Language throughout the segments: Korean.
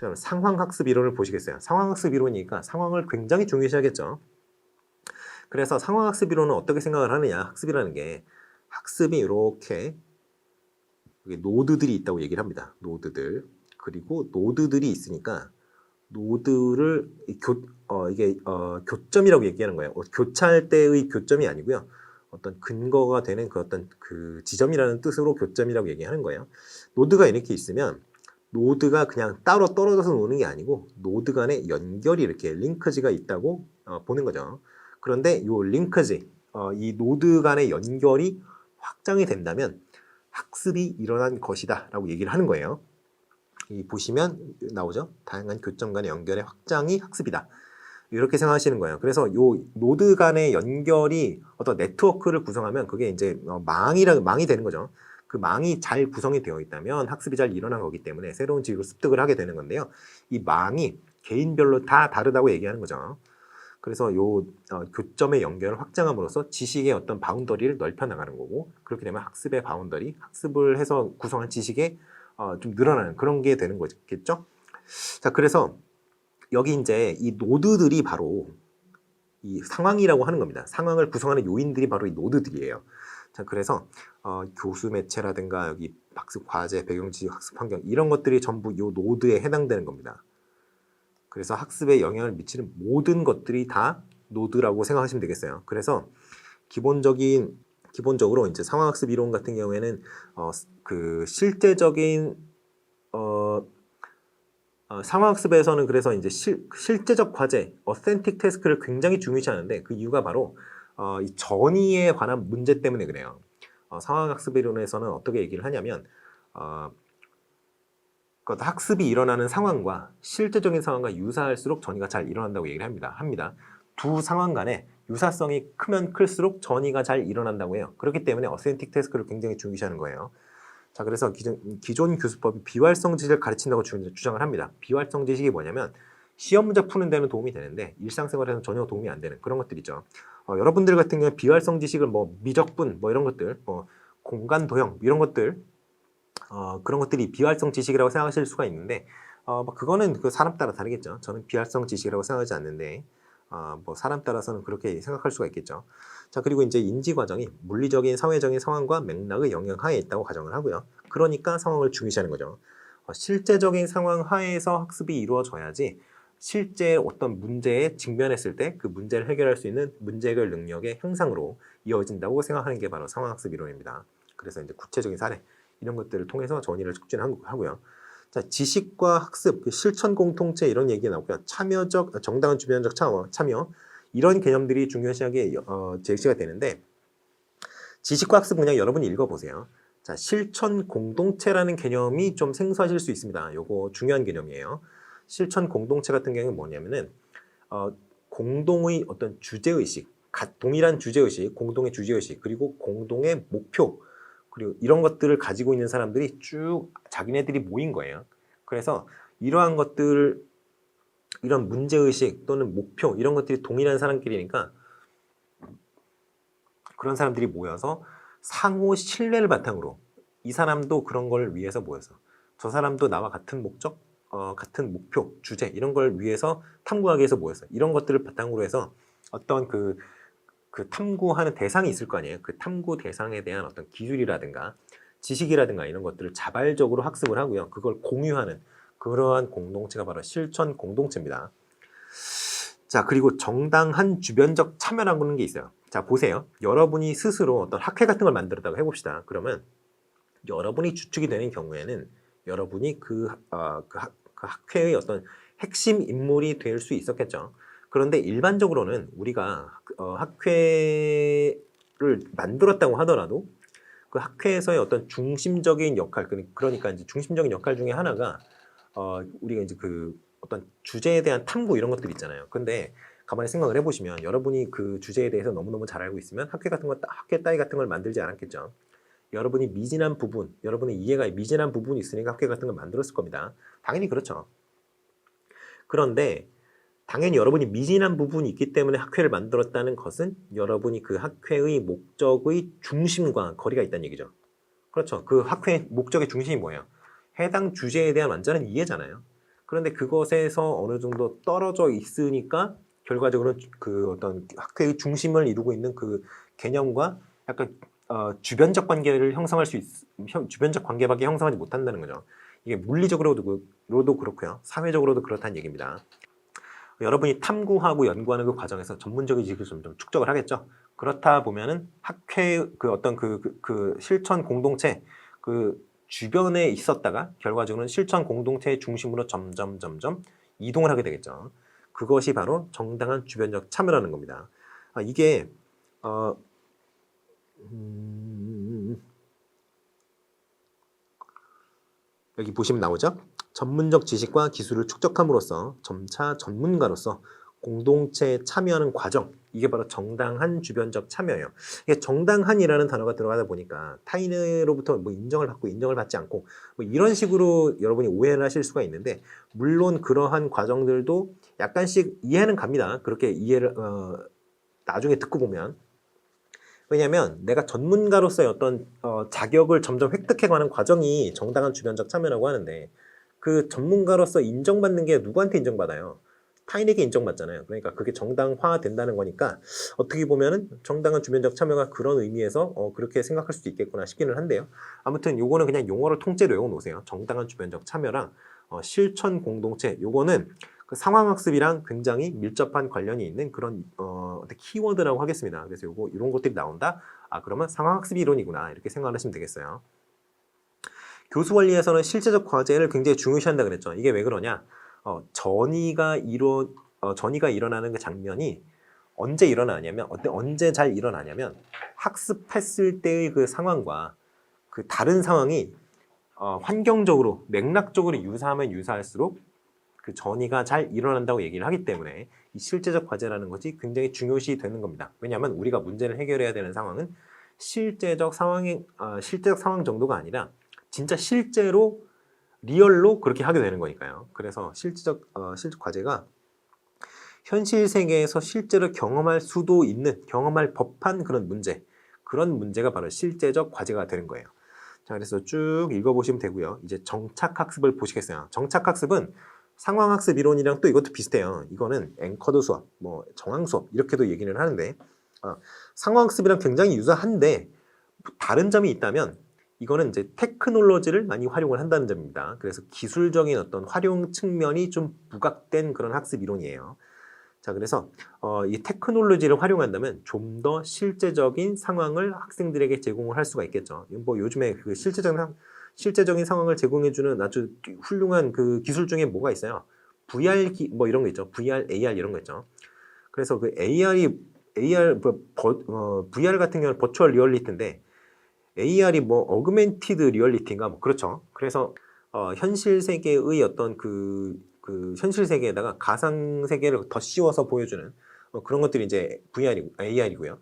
자, 상황학습 이론을 보시겠어요? 상황학습 이론이니까 상황을 굉장히 중요시하겠죠. 그래서 상황학습 이론은 어떻게 생각을 하느냐? 학습이라는 게 학습이 이렇게 노드들이 있다고 얘기를 합니다. 노드들. 그리고 노드들이 있으니까 노드를 교점이라고 얘기하는 거예요. 교차할 때의 교점이 아니고요. 어떤 근거가 되는 그 어떤 그 지점이라는 뜻으로 교점이라고 얘기하는 거예요. 노드가 이렇게 있으면 노드가 그냥 따로 떨어져서 노는 게 아니고 노드 간에 연결이 이렇게 링크지가 있다고 보는 거죠. 그런데 이 링크지, 이 노드 간의 연결이 확장이 된다면 학습이 일어난 것이다 라고 얘기를 하는 거예요. 이 보시면 나오죠. 다양한 교점 간의 연결의 확장이 학습이다. 이렇게 생각하시는 거예요. 그래서 이 노드 간의 연결이 어떤 네트워크를 구성하면 그게 이제 망이 되는 거죠. 그 망이 잘 구성이 되어 있다면 학습이 잘 일어난 거기 때문에 새로운 지식을 습득을 하게 되는 건데요. 이 망이 개인별로 다 다르다고 얘기하는 거죠. 그래서 요 교점의 연결을 확장함으로써 지식의 어떤 바운더리를 넓혀 나가는 거고, 그렇게 되면 학습의 바운더리, 학습을 해서 구성한 지식의 좀 늘어나는 그런 게 되는 거겠죠. 자, 그래서 여기 이제 이 노드들이 바로 이 상황이라고 하는 겁니다. 상황을 구성하는 요인들이 바로 이 노드들이에요. 자, 그래서 교수 매체라든가 여기 학습 과제, 배경지식, 학습 환경 이런 것들이 전부 이 노드에 해당되는 겁니다. 그래서 학습에 영향을 미치는 모든 것들이 다 노드라고 생각하시면 되겠어요. 그래서 기본적으로 이제 상황학습 이론 같은 경우에는 그 실제적인 상황학습에서는 그래서 이제 실제적 과제, 어센틱 태스크를 굉장히 중요시하는데 그 이유가 바로 이 전이에 관한 문제 때문에 그래요. 상황학습 이론에서는 어떻게 얘기를 하냐면 학습이 일어나는 상황과 실제적인 상황과 유사할수록 전이가 잘 일어난다고 얘기를 합니다. 두 상황 간에 유사성이 크면 클수록 전이가 잘 일어난다고 해요. 그렇기 때문에 어센틱 태스크를 굉장히 중요시하는 거예요. 자, 그래서 기존 교수법이 비활성 지식을 가르친다고 주장을 합니다. 비활성 지식이 뭐냐면 시험 문제 푸는 데는 도움이 되는데 일상생활에서는 전혀 도움이 안 되는 그런 것들이죠. 여러분들 같은 경우에 비활성 지식을 미적분 이런 것들, 공간 도형 이런 것들 그런 것들이 비활성 지식이라고 생각하실 수가 있는데 그거는 그 사람 따라 다르겠죠. 저는 비활성 지식이라고 생각하지 않는데 사람 따라서는 그렇게 생각할 수가 있겠죠. 자, 그리고 이제 인지 과정이 물리적인 사회적인 상황과 맥락의 영향 하에 있다고 가정을 하고요. 그러니까 상황을 중요시하는 거죠. 실제적인 상황 하에서 학습이 이루어져야지 실제 어떤 문제에 직면했을 때 그 문제를 해결할 수 있는 문제 해결 능력의 향상으로 이어진다고 생각하는 게 바로 상황학습 이론입니다. 그래서 이제 구체적인 사례 이런 것들을 통해서 전이를 촉진하고요. 자, 지식과 학습, 실천 공통체 이런 얘기 나오고요. 정당한 주변적 참여 이런 개념들이 중요시하게 제시가 되는데 지식과 학습 그냥 여러분이 읽어보세요. 자, 실천 공동체라는 개념이 좀 생소하실 수 있습니다. 요거 중요한 개념이에요. 실천 공동체 같은 경우는 뭐냐면은 공동의 어떤 주제의식, 동일한 주제의식, 공동의 주제의식, 그리고 공동의 목표, 그리고 이런 것들을 가지고 있는 사람들이 쭉 자기네들이 모인 거예요. 그래서 이러한 것들, 이런 문제의식 또는 목표 이런 것들이 동일한 사람끼리니까 그런 사람들이 모여서 상호 신뢰를 바탕으로 이 사람도 그런 걸 위해서 모여서 저 사람도 나와 같은 목적, 같은 목표, 주제 이런 걸 위해서 탐구하기 위해서 모였어요. 이런 것들을 바탕으로 해서 어떤 그 탐구하는 대상이 있을 거 아니에요. 그 탐구 대상에 대한 어떤 기술이라든가 지식이라든가 이런 것들을 자발적으로 학습을 하고요. 그걸 공유하는 그러한 공동체가 바로 실천 공동체입니다. 자, 그리고 정당한 주변적 참여라는 게 있어요. 자, 보세요. 여러분이 스스로 어떤 학회 같은 걸 만들었다고 해봅시다. 그러면 여러분이 주축이 되는 경우에는 여러분이 그 학회의 어떤 핵심 인물이 될 수 있었겠죠. 그런데 일반적으로는 우리가 학회를 만들었다고 하더라도 그 학회에서의 어떤 중심적인 역할, 그러니까 이제 중심적인 역할 중에 하나가 우리가 이제 그 어떤 주제에 대한 탐구 이런 것들 있잖아요. 근데 가만히 생각을 해보시면 여러분이 그 주제에 대해서 너무너무 잘 알고 있으면 학회 따위 같은 걸 만들지 않았겠죠. 여러분이 미진한 부분, 여러분의 이해가 미진한 부분이 있으니까 학회 같은 걸 만들었을 겁니다. 당연히 그렇죠. 그런데 당연히 여러분이 미진한 부분이 있기 때문에 학회를 만들었다는 것은 여러분이 그 학회의 목적의 중심과 거리가 있다는 얘기죠. 그렇죠. 그 학회의 목적의 중심이 뭐예요? 해당 주제에 대한 완전한 이해잖아요. 그런데 그것에서 어느 정도 떨어져 있으니까 결과적으로 그 어떤 학회의 중심을 이루고 있는 그 개념과 약간 주변적 관계를 형성할 수 주변적 관계밖에 형성하지 못한다는 거죠. 이게 물리적으로도 그렇고요. 사회적으로도 그렇다는 얘기입니다. 여러분이 탐구하고 연구하는 그 과정에서 전문적인 지식을 좀 축적을 하겠죠. 그렇다 보면은 학회 그 어떤 그 실천 공동체 그 주변에 있었다가 결과적으로는 실천 공동체의 중심으로 점점 이동을 하게 되겠죠. 그것이 바로 정당한 주변적 참여라는 겁니다. 이게 여기 보시면 나오죠. 전문적 지식과 기술을 축적함으로써 점차 전문가로서 공동체에 참여하는 과정, 이게 바로 정당한 주변적 참여예요. 이게 정당한이라는 단어가 들어가다 보니까 타인으로부터 뭐 인정을 받고 인정을 받지 않고 뭐 이런 식으로 여러분이 오해를 하실 수가 있는데, 물론 그러한 과정들도 약간씩 이해는 갑니다. 그렇게 이해를 나중에 듣고 보면. 왜냐하면 내가 전문가로서의 어떤 자격을 점점 획득해가는 과정이 정당한 주변적 참여라고 하는데, 그 전문가로서 인정받는 게 누구한테 인정받아요? 타인에게 인정받잖아요. 그러니까 그게 정당화된다는 거니까 어떻게 보면은 정당한 주변적 참여가 그런 의미에서 그렇게 생각할 수도 있겠구나 싶기는 한데요. 아무튼 요거는 그냥 용어를 통째로 외워놓으세요. 정당한 주변적 참여랑 실천 공동체, 요거는 그 상황학습이랑 굉장히 밀접한 관련이 있는 그런 키워드라고 하겠습니다. 그래서 요거 이런 것들이 나온다. 그러면 상황학습 이론이구나, 이렇게 생각하시면 되겠어요. 교수 원리에서는 실제적 과제를 굉장히 중요시한다 그랬죠. 이게 왜 그러냐? 전이가 일어나는 그 장면이 언제 일어나냐면 언제 잘 일어나냐면 학습했을 때의 그 상황과 그 다른 상황이 환경적으로 맥락적으로 유사하면 유사할수록 그 전이가 잘 일어난다고 얘기를 하기 때문에 이 실제적 과제라는 것이 굉장히 중요시 되는 겁니다. 왜냐하면 우리가 문제를 해결해야 되는 상황은 실제적 상황 정도가 아니라 진짜 실제로 리얼로 그렇게 하게 되는 거니까요. 그래서 실제적 과제가 현실 세계에서 실제로 경험할 수도 있는, 경험할 법한 그런 문제가 바로 실제적 과제가 되는 거예요. 자, 그래서 쭉 읽어보시면 되고요. 이제 정착학습을 보시겠어요. 정착학습은 상황학습 이론이랑 또 이것도 비슷해요. 이거는 앵커드 수업, 뭐 정황 수업 이렇게도 얘기를 하는데, 상황학습이랑 굉장히 유사한데 다른 점이 있다면 이거는 이제 테크놀로지를 많이 활용을 한다는 점입니다. 그래서 기술적인 어떤 활용 측면이 좀 부각된 그런 학습 이론이에요. 자, 그래서 이 테크놀로지를 활용한다면 좀 더 실제적인 상황을 학생들에게 제공을 할 수가 있겠죠. 뭐 요즘에 그 실제적인 상황을 제공해주는 아주 훌륭한 그 기술 중에 뭐가 있어요? 뭐 이런 거 있죠. VR, AR 이런 거 있죠. 그래서 그 VR 같은 경우는 버추얼 리얼리티인데 AR이 뭐 어그멘티드 리얼리티인가 뭐 그렇죠. 그래서 현실 세계의 어떤 그 현실 세계에다가 가상 세계를 더 씌워서 보여주는 그런 것들이 이제 AR이고요.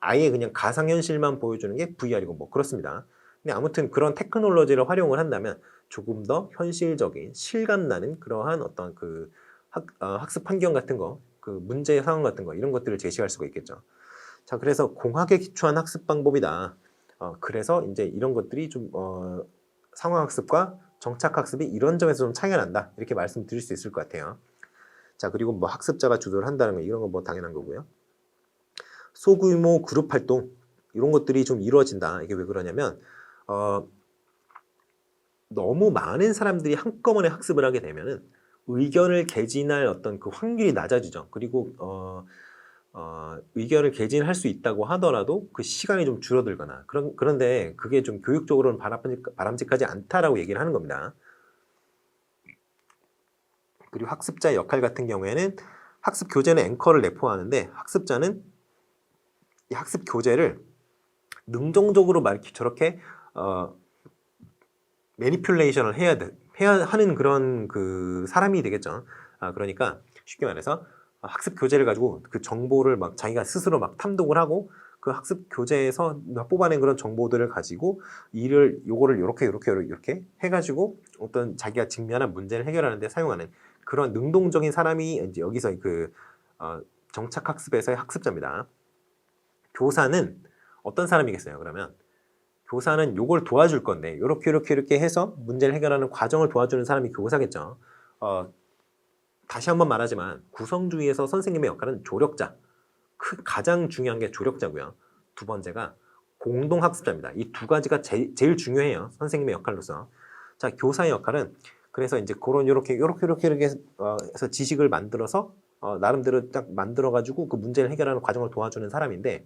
아예 그냥 가상 현실만 보여주는 게 VR이고 뭐 그렇습니다. 근데 아무튼 그런 테크놀로지를 활용을 한다면 조금 더 현실적인 실감나는 그러한 어떤 그 학습 환경 같은 거, 그 문제 상황 같은 거, 이런 것들을 제시할 수가 있겠죠. 자, 그래서 공학에 기초한 학습 방법이다. 그래서 이제 이런 것들이 좀 상황학습과 정착학습이 이런 점에서 좀 차이가 난다, 이렇게 말씀드릴 수 있을 것 같아요. 자, 그리고 뭐 학습자가 주도를 한다는 거, 이런 건 뭐 당연한 거고요. 소규모 그룹 활동, 이런 것들이 좀 이루어진다. 이게 왜 그러냐면 너무 많은 사람들이 한꺼번에 학습을 하게 되면은 의견을 개진할 어떤 그 확률이 낮아지죠. 그리고 의견을 개진할 수 있다고 하더라도 그 시간이 좀 줄어들거나 그런데 그게 좀 교육적으로는 바람직하지 않다라고 얘기를 하는 겁니다. 그리고 학습자의 역할 같은 경우에는 학습 교재는 앵커를 내포하는데 학습자는 이 학습 교재를 능동적으로 저렇게 매니퓰레이션을 해야 하는 그런 그 사람이 되겠죠. 그러니까 쉽게 말해서 학습 교재를 가지고 그 정보를 막 자기가 스스로 막 탐독을 하고 그 학습 교재에서 뽑아낸 그런 정보들을 가지고 요거를 요렇게 해가지고 어떤 자기가 직면한 문제를 해결하는 데 사용하는 그런 능동적인 사람이 이제 여기서 그 정착학습에서의 학습자입니다. 교사는 어떤 사람이겠어요? 그러면 교사는 요걸 도와줄 건데 요렇게 해서 문제를 해결하는 과정을 도와주는 사람이 교사겠죠. 다시 한번 말하지만 구성주의에서 선생님의 역할은 조력자, 가장 중요한 게 조력자고요. 두 번째가 공동학습자입니다. 이 두 가지가 제일 중요해요. 선생님의 역할로서. 자, 교사의 역할은 그래서 이제 그런 이렇게 해서 지식을 만들어서 나름대로 딱 만들어가지고 그 문제를 해결하는 과정을 도와주는 사람인데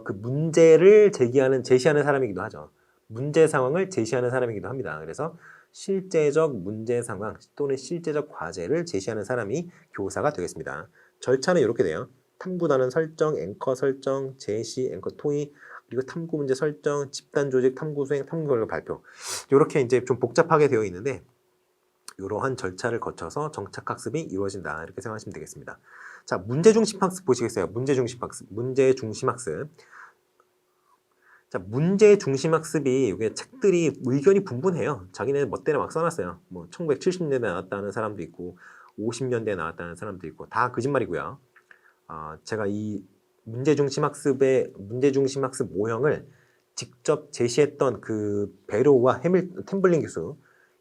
그 문제를 제시하는 사람이기도 하죠. 문제 상황을 제시하는 사람이기도 합니다. 그래서 실제적 문제 상황 또는 실제적 과제를 제시하는 사람이 교사가 되겠습니다. 절차는 이렇게 돼요. 탐구 단원 설정, 앵커 설정, 제시, 앵커 토의, 그리고 탐구 문제 설정, 집단 조직, 탐구 수행, 탐구 결과 발표. 이렇게 이제 좀 복잡하게 되어 있는데 이러한 절차를 거쳐서 정착 학습이 이루어진다. 이렇게 생각하시면 되겠습니다. 자, 문제 중심 학습 보시겠어요? 문제 중심 학습. 자, 문제 중심 학습이 이게 책들이 의견이 분분해요. 자기네 멋대로 막 써놨어요. 뭐 1970년대에 나왔다는 사람도 있고 50년대에 나왔다는 사람도 있고 다 거짓말이고요. 제가 이 문제 중심 학습 모형을 직접 제시했던 그 베로와 템블린 교수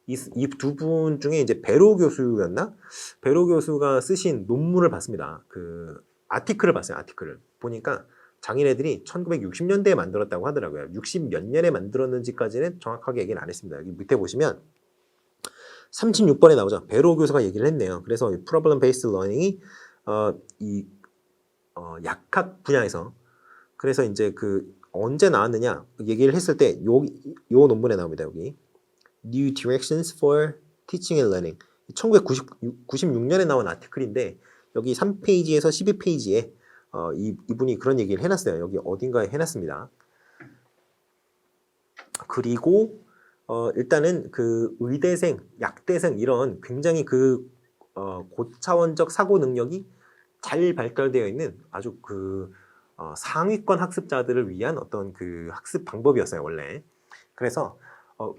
이 두 분 중에 이제 베로 교수였나? 베로 교수가 쓰신 논문을 봤습니다. 그 아티클을 봤어요. 아티클을 보니까 장인애들이 1960년대에 만들었다고 하더라고요. 60 몇 년에 만들었는지까지는 정확하게 얘기는 안 했습니다. 여기 밑에 보시면 36번에 나오죠. 베로 교수가 얘기를 했네요. 그래서 Problem Based Learning이 약학 분야에서 그래서 이제 그 언제 나왔느냐 얘기를 했을 때 요 논문에 나옵니다. 여기 New Directions for Teaching and Learning 1996년에 나온 아티클인데 여기 3페이지에서 12페이지에 이분이 그런 얘기를 해놨어요. 여기 어딘가에 해놨습니다. 그리고 일단은 그 의대생, 약대생 이런 굉장히 그 고차원적 사고 능력이 잘 발달되어 있는 아주 그 상위권 학습자들을 위한 어떤 그 학습 방법이었어요, 원래. 그래서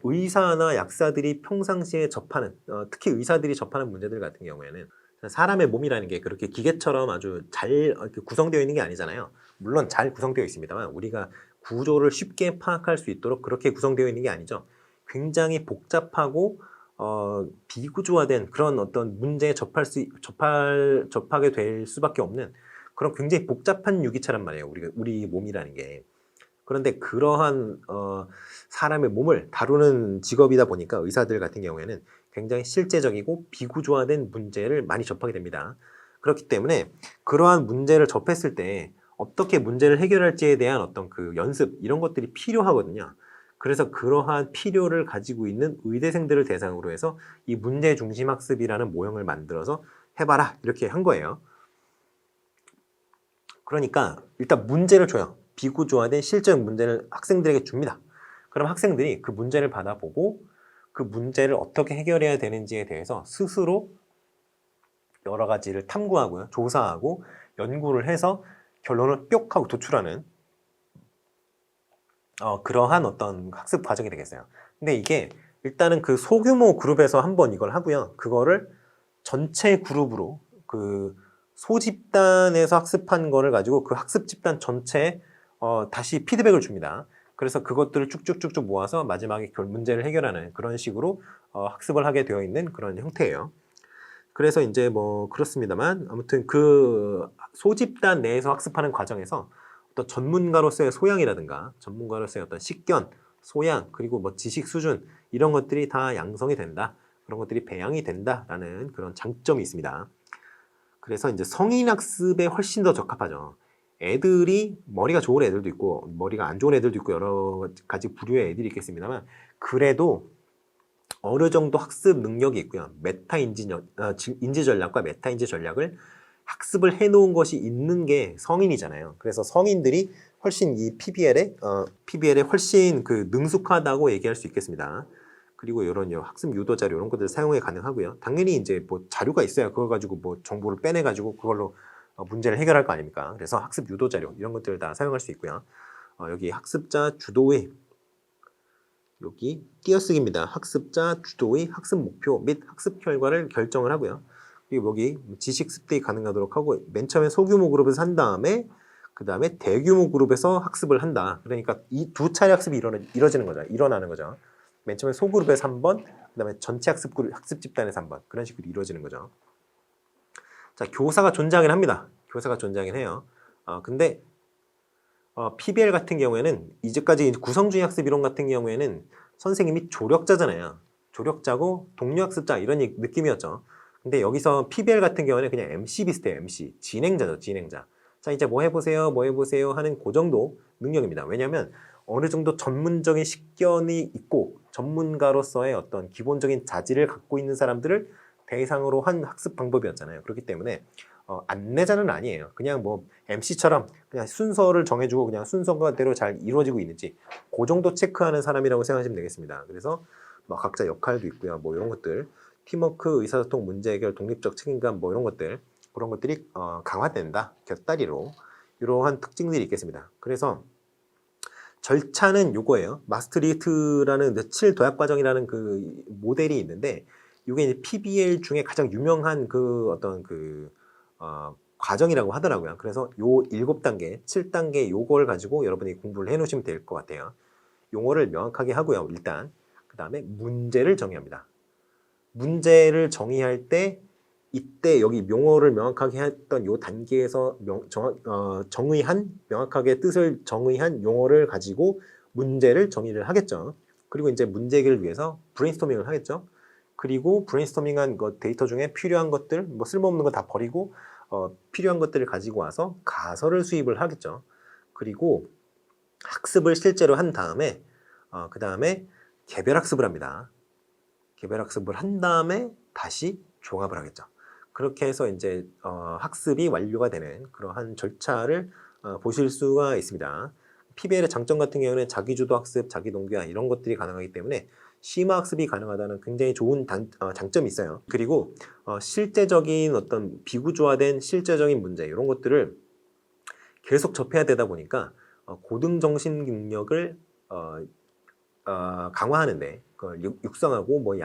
의사나 약사들이 평상시에 접하는 특히 의사들이 접하는 문제들 같은 경우에는 사람의 몸이라는 게 그렇게 기계처럼 아주 잘 구성되어 있는 게 아니잖아요. 물론 잘 구성되어 있습니다만 우리가 구조를 쉽게 파악할 수 있도록 그렇게 구성되어 있는 게 아니죠. 굉장히 복잡하고 비구조화된 그런 어떤 문제에 접하게 될 수밖에 없는 그런 굉장히 복잡한 유기체란 말이에요. 우리 몸이라는 게. 그런데 그러한 사람의 몸을 다루는 직업이다 보니까 의사들 같은 경우에는 굉장히 실제적이고 비구조화된 문제를 많이 접하게 됩니다. 그렇기 때문에 그러한 문제를 접했을 때 어떻게 문제를 해결할지에 대한 어떤 그 연습 이런 것들이 필요하거든요. 그래서 그러한 필요를 가지고 있는 의대생들을 대상으로 해서 이 문제 중심 학습이라는 모형을 만들어서 해봐라 이렇게 한 거예요. 그러니까 일단 문제를 줘요. 비구조화된 실제적 문제를 학생들에게 줍니다. 그럼 학생들이 그 문제를 받아보고 그 문제를 어떻게 해결해야 되는지에 대해서 스스로 여러 가지를 탐구하고요. 조사하고 연구를 해서 결론을 뿅 하고 도출하는 그러한 어떤 학습 과정이 되겠어요. 근데 이게 일단은 그 소규모 그룹에서 한번 이걸 하고요. 그거를 전체 그룹으로 그 소집단에서 학습한 거를 가지고 그 학습 집단 전체에 다시 피드백을 줍니다. 그래서 그것들을 쭉쭉쭉쭉 모아서 마지막에 문제를 해결하는 그런 식으로 학습을 하게 되어 있는 그런 형태예요. 그래서 이제 뭐 그렇습니다만 아무튼 그 소집단 내에서 학습하는 과정에서 어떤 전문가로서의 소양이라든가 전문가로서의 어떤 식견, 소양, 그리고 뭐 지식 수준 이런 것들이 다 양성이 된다. 그런 것들이 배양이 된다라는 그런 장점이 있습니다. 그래서 이제 성인 학습에 훨씬 더 적합하죠. 애들이 머리가 좋은 애들도 있고 머리가 안 좋은 애들도 있고 여러 가지 부류의 애들이 있겠습니다만 그래도 어느 정도 학습 능력이 있고요. 인지 전략과 메타 인지 전략을 학습을 해놓은 것이 있는 게 성인이잖아요. 그래서 성인들이 훨씬 이 PBL에 훨씬 그 능숙하다고 얘기할 수 있겠습니다. 그리고 이런 학습 유도 자료 이런 것들 사용이 가능하고요. 당연히 이제 뭐 자료가 있어야 그걸 가지고 뭐 정보를 빼내가지고 그걸로 문제를 해결할 거 아닙니까? 그래서 학습 유도 자료 이런 것들을 다 사용할 수 있고요. 여기 학습자 주도의 여기 띄어쓰기입니다. 학습자 주도의 학습 목표 및 학습 결과를 결정을 하고요. 그리고 여기 지식 습득이 가능하도록 하고 맨 처음에 소규모 그룹에서 한 다음에 그 다음에 대규모 그룹에서 학습을 한다. 그러니까 이 두 차례 학습이 일어나는 거죠. 맨 처음에 소그룹에서 한 번, 그다음에 전체 학습 집단에서 한 번, 그런 식으로 이루어지는 거죠. 자, 교사가 존재하긴 합니다. 교사가 존재하긴 해요. 근데 PBL 같은 경우에는 이제까지 구성주의 학습 이론 같은 경우에는 선생님이 조력자잖아요. 조력자고 동료학습자 이런 느낌이었죠. 근데 여기서 PBL 같은 경우는 그냥 MC 비슷해요. MC. 진행자죠. 진행자. 자, 이제 뭐 해보세요. 뭐 해보세요 하는 그 정도 능력입니다. 왜냐하면 어느 정도 전문적인 식견이 있고 전문가로서의 어떤 기본적인 자질을 갖고 있는 사람들을 대상으로 한 학습 방법이었잖아요. 그렇기 때문에 안내자는 아니에요. 그냥 뭐 MC처럼 그냥 순서를 정해주고 그냥 순서대로 잘 이루어지고 있는지 그 정도 체크하는 사람이라고 생각하시면 되겠습니다. 그래서 뭐 각자 역할도 있고요. 뭐 이런 것들, 팀워크, 의사소통, 문제 해결, 독립적 책임감 뭐 이런 것들, 그런 것들이 강화된다. 곁다리로 이러한 특징들이 있겠습니다. 그래서 절차는 요거예요. 마스트리히트라는 7도약과정이라는 그 모델이 있는데 이게 이제 PBL 중에 가장 유명한 그 어떤 그 과정이라고 하더라고요. 그래서 요 7단계, 7단계 요걸 가지고 여러분이 공부를 해 놓으시면 될 것 같아요. 용어를 명확하게 하고요. 일단 그 다음에 문제를 정의합니다. 문제를 정의할 때 이때 여기 용어를 명확하게 했던 요 단계에서 정의한 명확하게 뜻을 정의한 용어를 가지고 문제를 정의를 하겠죠. 그리고 이제 문제 해결을 위해서 브레인스토밍을 하겠죠. 그리고 브레인스토밍한 데이터 중에 필요한 것들, 뭐 쓸모없는 거 다 버리고 필요한 것들을 가지고 와서 가설을 수입을 하겠죠. 그리고 학습을 실제로 한 다음에 그 다음에 개별학습을 합니다. 개별학습을 한 다음에 다시 종합을 하겠죠. 그렇게 해서 이제 학습이 완료가 되는 그러한 절차를 보실 수가 있습니다. PBL의 장점 같은 경우는 자기주도 학습, 자기동기화 이런 것들이 가능하기 때문에 심화 학습이 가능하다는 굉장히 좋은 장점이 있어요. 그리고 실제적인 어떤 비구조화된 실제적인 문제 이런 것들을 계속 접해야 되다 보니까 고등정신 능력을 강화하는데 그걸 육성하고 뭐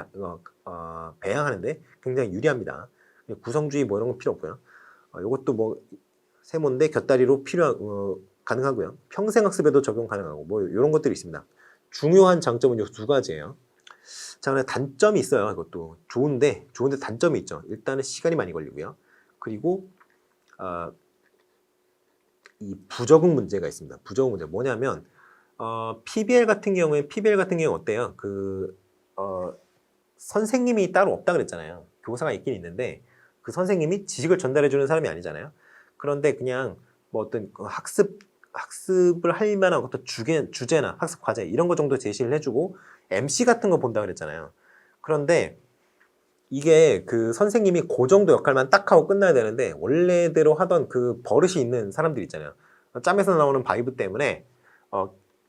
배양하는데 굉장히 유리합니다. 구성주의 뭐 이런 건 필요 없고요. 이것도 뭐 세모인데 곁다리로 가능하고요. 평생학습에도 적용 가능하고 뭐 이런 것들이 있습니다. 중요한 장점은 이 두 가지예요. 자, 그런데 단점이 있어요. 이것도 좋은데 단점이 있죠. 일단은 시간이 많이 걸리고요. 그리고 이 부적응 문제가 있습니다. 부적응 문제 뭐냐면 PBL 같은 경우에 어때요? 선생님이 따로 없다 그랬잖아요. 교사가 있긴 있는데 그 선생님이 지식을 전달해 주는 사람이 아니잖아요. 그런데 그냥 뭐 어떤 학습을 할 만한 어떤 주제나 학습 과제 이런 거 정도 제시를 해주고 MC 같은 거 본다 그랬잖아요. 그런데 이게 그 선생님이 그 정도 역할만 딱 하고 끝나야 되는데 원래대로 하던 그 버릇이 있는 사람들 있잖아요. 짬에서 나오는 바이브 때문에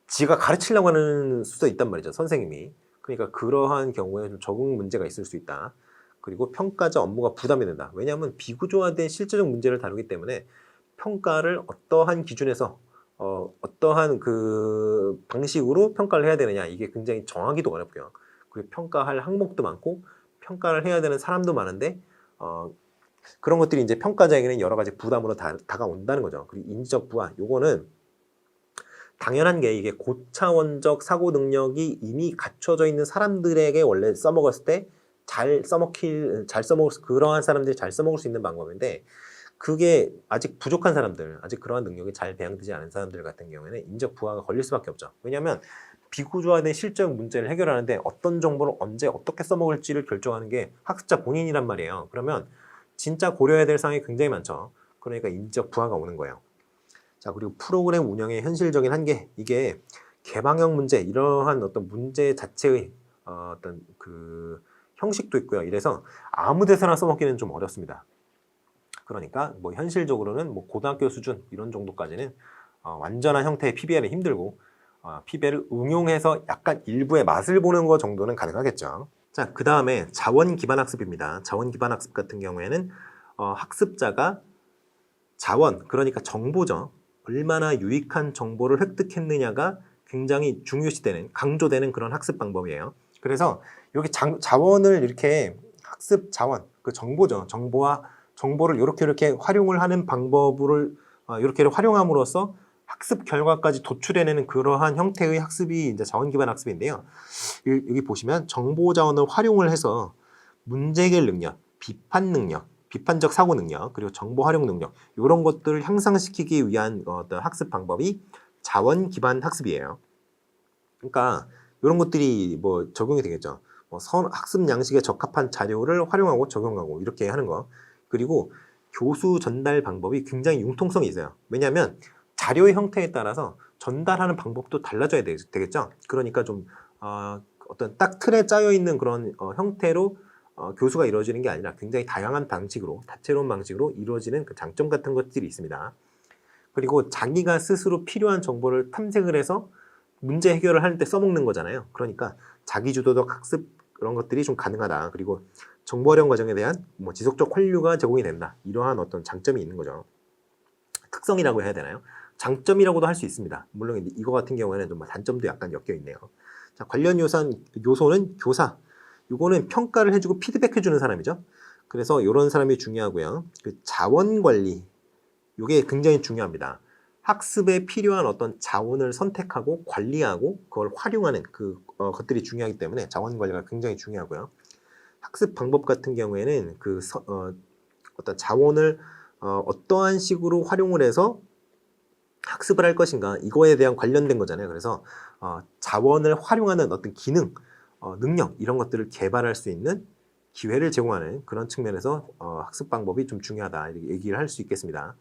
지가 가르치려고 하는 수도 있단 말이죠. 선생님이. 그러니까 그러한 경우에 좀 적응 문제가 있을 수 있다. 그리고 평가자 업무가 부담이 된다. 왜냐하면 비구조화된 실제적 문제를 다루기 때문에 평가를 어떠한 기준에서 어떠한 그 방식으로 평가를 해야 되느냐 이게 굉장히 정하기도 어렵고요. 그리고 평가할 항목도 많고 평가를 해야 되는 사람도 많은데 그런 것들이 이제 평가자에게는 여러 가지 부담으로 다가온다는 거죠. 그리고 인지적 부하 요거는 당연한 게 이게 고차원적 사고 능력이 이미 갖춰져 있는 사람들에게 원래 써먹었을 때 그러한 사람들이 잘 써먹을 수 있는 방법인데 그게 아직 부족한 사람들, 아직 그러한 능력이 잘 배양되지 않은 사람들 같은 경우에는 인적 부하가 걸릴 수밖에 없죠. 왜냐하면 비구조화된 실적 문제를 해결하는데 어떤 정보를 언제 어떻게 써먹을지를 결정하는 게 학습자 본인이란 말이에요. 그러면 진짜 고려해야 될 사항이 굉장히 많죠. 그러니까 인적 부하가 오는 거예요. 자, 그리고 프로그램 운영의 현실적인 한계, 이게 개방형 문제, 이러한 어떤 문제 자체의 어떤 그 형식도 있고요. 이래서 아무 데서나 써먹기는 좀 어렵습니다. 그러니까 뭐 현실적으로는 뭐 고등학교 수준 이런 정도까지는 완전한 형태의 PBL은 힘들고 PBL을 응용해서 약간 일부의 맛을 보는 것 정도는 가능하겠죠. 자, 그 다음에 자원 기반 학습입니다. 자원 기반 학습 같은 경우에는 학습자가 자원, 그러니까 정보죠. 얼마나 유익한 정보를 획득했느냐가 굉장히 중요시되는, 강조되는 그런 학습 방법이에요. 그래서 여기 자원을 이렇게 학습 자원, 그 정보죠. 정보를 이렇게 활용을 하는 방법을 이렇게 활용함으로써 학습 결과까지 도출해내는 그러한 형태의 학습이 이제 자원 기반 학습인데요. 여기 보시면 정보 자원을 활용을 해서 문제 해결 능력, 비판 능력, 비판적 사고 능력, 그리고 정보 활용 능력 이런 것들을 향상시키기 위한 어떤 학습 방법이 자원 기반 학습이에요. 그러니까 이런 것들이 뭐 적용이 되겠죠. 학습 양식에 적합한 자료를 활용하고 적용하고 이렇게 하는 거. 그리고 교수 전달 방법이 굉장히 융통성이 있어요. 왜냐하면 자료의 형태에 따라서 전달하는 방법도 달라져야 되겠죠. 그러니까 좀 어떤 딱 틀에 짜여 있는 그런 형태로 교수가 이루어지는 게 아니라 굉장히 다양한 방식으로, 다채로운 방식으로 이루어지는 그 장점 같은 것들이 있습니다. 그리고 자기가 스스로 필요한 정보를 탐색을 해서 문제 해결을 할 때 써먹는 거잖아요. 그러니까 자기주도적 학습 그런 것들이 좀 가능하다. 그리고 정보 활용 과정에 대한 지속적 활류가 제공이 된다. 이러한 어떤 장점이 있는 거죠. 특성이라고 해야 되나요? 장점이라고도 할 수 있습니다. 물론 이거 같은 경우에는 좀 단점도 약간 엮여 있네요. 자, 관련 요소는 교사. 이거는 평가를 해주고 피드백해주는 사람이죠. 그래서 이런 사람이 중요하고요. 그 자원 관리. 이게 굉장히 중요합니다. 학습에 필요한 어떤 자원을 선택하고 관리하고 그걸 활용하는 것들이 중요하기 때문에 자원 관리가 굉장히 중요하고요. 학습 방법 같은 경우에는 어떤 자원을 어떠한 식으로 활용을 해서 학습을 할 것인가 이거에 대한 관련된 거잖아요. 그래서 자원을 활용하는 어떤 기능, 능력 이런 것들을 개발할 수 있는 기회를 제공하는 그런 측면에서 학습 방법이 좀 중요하다 이렇게 얘기를 할 수 있겠습니다.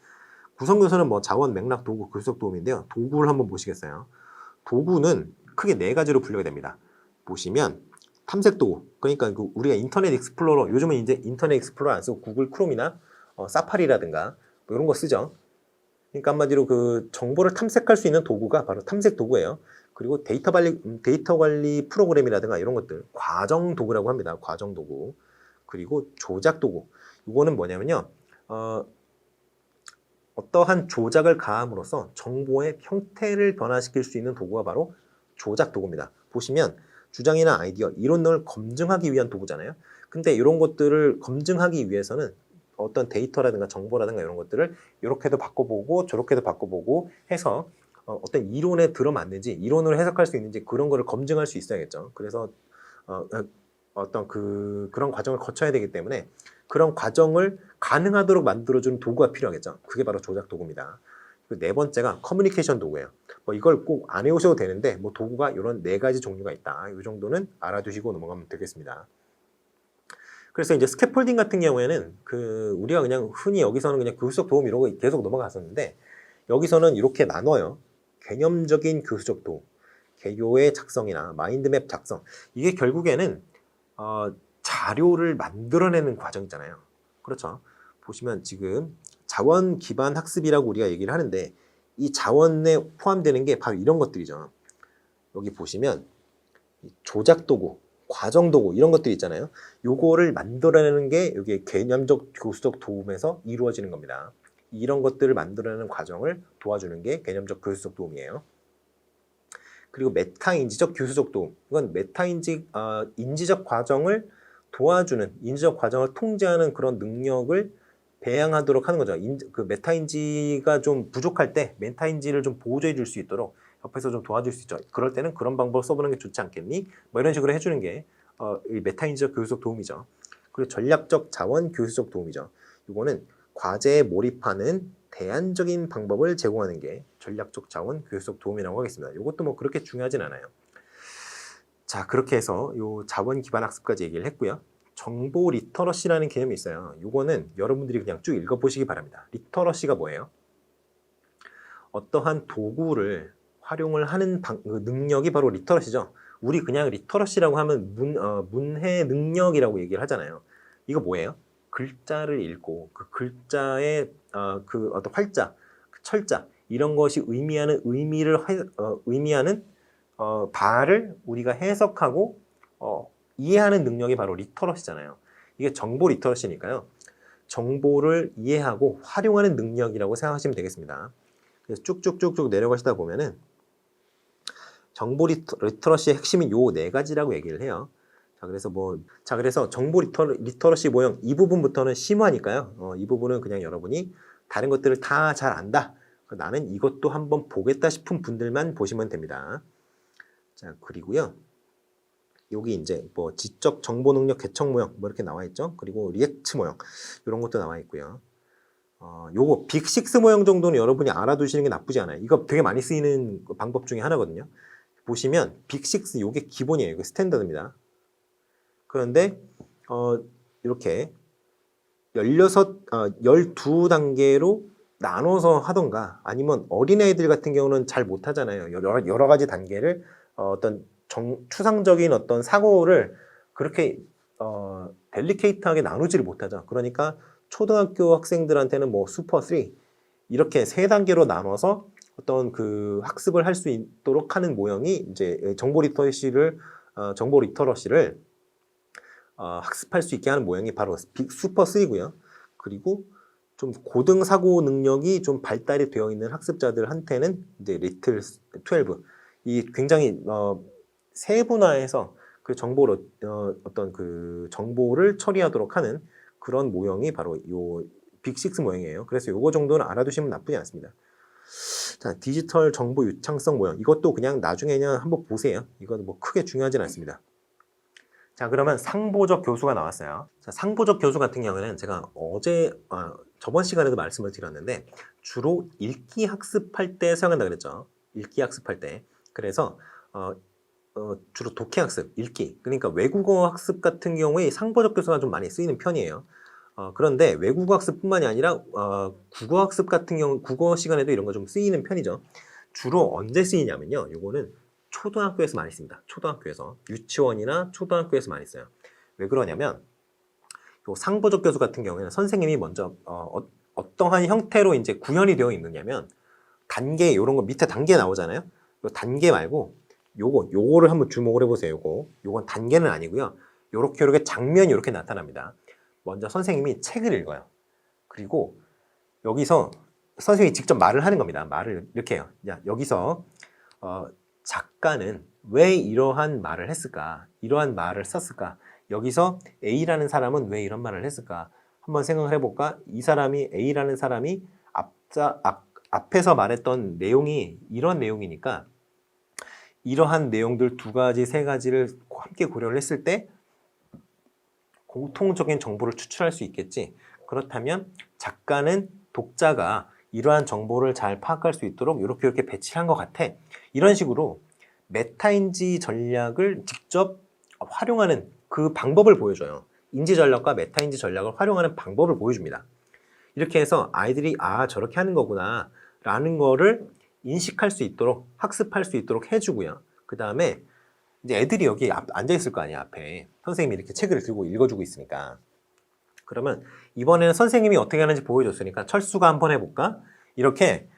구성 요소는 자원, 맥락, 도구, 교수적 도움인데요. 도구를 한번 보시겠어요? 도구는 크게 4가지로 분류가 됩니다. 보시면 탐색 도구, 그러니까 우리가 인터넷 익스플로러, 요즘은 이제 인터넷 익스플로러 안 쓰고 구글 크롬이나 사파리라든가 뭐 이런 거 쓰죠. 그러니까 한마디로 그 정보를 탐색할 수 있는 도구가 바로 탐색 도구예요. 그리고 데이터 관리 프로그램이라든가 이런 것들, 과정 도구라고 합니다. 과정 도구. 그리고 조작 도구. 이거는 뭐냐면요. 어떠한 조작을 가함으로써 정보의 형태를 변화시킬 수 있는 도구가 바로 조작 도구입니다. 보시면 주장이나 아이디어, 이론 등을 검증하기 위한 도구잖아요. 근데 이런 것들을 검증하기 위해서는 어떤 데이터라든가 정보라든가 이런 것들을 이렇게도 바꿔보고 저렇게도 바꿔보고 해서 어떤 이론에 들어맞는지, 이론으로 해석할 수 있는지 그런 거를 검증할 수 있어야겠죠. 그래서 어떤 그런 과정을 거쳐야 되기 때문에 그런 과정을 가능하도록 만들어주는 도구가 필요하겠죠. 그게 바로 조작 도구입니다. 네 번째가 커뮤니케이션 도구예요. 이걸 꼭 안 해오셔도 되는데 도구가 이런 4가지 종류가 있다. 이 정도는 알아두시고 넘어가면 되겠습니다. 그래서 이제 스캐폴딩 같은 경우에는 우리가 그냥 흔히 여기서는 그냥 교수적 도움 이러고 계속 넘어갔었는데 여기서는 이렇게 나눠요. 개념적인 교수적 도움, 개요의 작성이나 마인드맵 작성. 이게 결국에는 자료를 만들어내는 과정이잖아요. 그렇죠. 보시면 지금 자원 기반 학습이라고 우리가 얘기를 하는데 이 자원에 포함되는 게 바로 이런 것들이죠. 여기 보시면 조작 도구, 과정 도구 이런 것들이 있잖아요. 요거를 만들어내는 게 여기 개념적 교수적 도움에서 이루어지는 겁니다. 이런 것들을 만들어내는 과정을 도와주는 게 개념적 교수적 도움이에요. 그리고 메타인지적 교수적 도움. 이건 인지적 과정을 도와주는, 인지적 과정을 통제하는 그런 능력을 배양하도록 하는 거죠. 그 메타인지가 좀 부족할 때 메타인지를 좀 보조해 줄 수 있도록 옆에서 좀 도와줄 수 있죠. 그럴 때는 그런 방법을 써보는 게 좋지 않겠니? 이런 식으로 해주는 게 이 메타인지적 교수적 도움이죠. 그리고 전략적 자원 교수적 도움이죠. 이거는 과제에 몰입하는 대안적인 방법을 제공하는 게 전략적 자원 교수적 도움이라고 하겠습니다. 이것도 그렇게 중요하진 않아요. 자, 그렇게 해서 요 자원 기반 학습까지 얘기를 했고요. 정보 리터러시라는 개념이 있어요. 이거는 여러분들이 그냥 쭉 읽어보시기 바랍니다. 리터러시가 뭐예요? 어떠한 도구를 활용을 하는 능력이 바로 리터러시죠. 우리 그냥 리터러시라고 하면 문해 능력이라고 얘기를 하잖아요. 이거 뭐예요? 글자를 읽고 그 글자의 그 어떤 활자, 철자 이런 것이 의미하는 바를 우리가 해석하고 이해하는 능력이 바로 리터러시잖아요. 이게 정보 리터러시니까요. 정보를 이해하고 활용하는 능력이라고 생각하시면 되겠습니다. 그래서 쭉쭉쭉쭉 내려가시다 보면은 정보 리터러시의 핵심인 요 4가지라고 얘기를 해요. 그래서 정보 리터러시 모형 이 부분부터는 심화니까요. 이 부분은 그냥 여러분이 다른 것들을 다 잘 안다. 나는 이것도 한번 보겠다 싶은 분들만 보시면 됩니다. 자, 그리고요. 여기 이제 뭐 지적 정보 능력 개척 모형 뭐 이렇게 나와 있죠. 그리고 리액트 모형 이런 것도 나와 있고요. 요거 빅6 모형 정도는 여러분이 알아두시는 게 나쁘지 않아요. 이거 되게 많이 쓰이는 방법 중에 하나거든요. 보시면 빅6 요게 기본이에요. 이거 스탠더드입니다. 그런데 이렇게 12단계로 나눠서 하던가 아니면 어린아이들 같은 경우는 잘 못하잖아요. 여러 가지 단계를 어떤 추상적인 어떤 사고를 그렇게 델리케이트하게 나누지를 못하죠. 그러니까 초등학교 학생들한테는 뭐 슈퍼 3 이렇게 3단계로 나눠서 어떤 그 학습을 할 수 있도록 하는 모형이 이제 정보 리터러시를 학습할 수 있게 하는 모형이 바로 슈퍼 3고요. 그리고 좀 고등 사고 능력이 좀 발달이 되어 있는 학습자들한테는 이제 리틀 12 이 굉장히 세분화해서 그 정보를 어떤 그 정보를 처리하도록 하는 그런 모형이 바로 요 빅6 모형이에요. 그래서 요거 정도는 알아두시면 나쁘지 않습니다. 자, 디지털 정보 유창성 모형 이것도 그냥 나중에 그냥 한번 보세요. 이건 뭐 크게 중요하진 않습니다. 자, 그러면 상보적 교수가 나왔어요. 자, 상보적 교수 같은 경우는 제가 저번 시간에도 말씀을 드렸는데 주로 읽기 학습할 때 사용한다 그랬죠. 읽기 학습할 때. 그래서 주로 독해 학습, 읽기. 그러니까 외국어 학습 같은 경우에 상보적 교수가 좀 많이 쓰이는 편이에요. 그런데 외국어 학습뿐만이 아니라 국어 학습 같은 경우 국어 시간에도 이런 거 좀 쓰이는 편이죠. 주로 언제 쓰이냐면요. 요거는 초등학교에서 많이 씁니다. 초등학교에서 유치원이나 초등학교에서 많이 써요. 왜 그러냐면 요 상보적 교수 같은 경우에는 선생님이 먼저 어떠한 형태로 이제 구현이 되어 있느냐면 단계 이런 거 밑에 단계 나오잖아요. 요 단계 말고 요거를 한번 주목을 해보세요. 요건 단계는 아니고요. 요렇게 장면이 이렇게 나타납니다. 먼저 선생님이 책을 읽어요. 그리고 여기서 선생님이 직접 말을 하는 겁니다. 말을 이렇게 해요. 야, 여기서 작가는 왜 이러한 말을 했을까? 이러한 말을 썼을까? 여기서 A라는 사람은 왜 이런 말을 했을까? 한번 생각을 해볼까? A라는 사람이 앞에서 말했던 내용이 이런 내용이니까 이러한 내용들 2가지, 3가지를 함께 고려를 했을 때 공통적인 정보를 추출할 수 있겠지. 그렇다면 작가는 독자가 이러한 정보를 잘 파악할 수 있도록 이렇게 배치한 것 같아. 이런 식으로 메타인지 전략을 직접 활용하는 그 방법을 보여줘요. 인지 전략과 메타인지 전략을 활용하는 방법을 보여줍니다. 이렇게 해서 아이들이 저렇게 하는 거구나 라는 거를 인식할 수 있도록 학습할 수 있도록 해주고요. 그 다음에 이제 애들이 여기 앉아 있을 거 아니야. 앞에 선생님이 이렇게 책을 들고 읽어주고 있으니까. 그러면 이번에는 선생님이 어떻게 하는지 보여줬으니까 철수가 한번 해볼까? 이렇게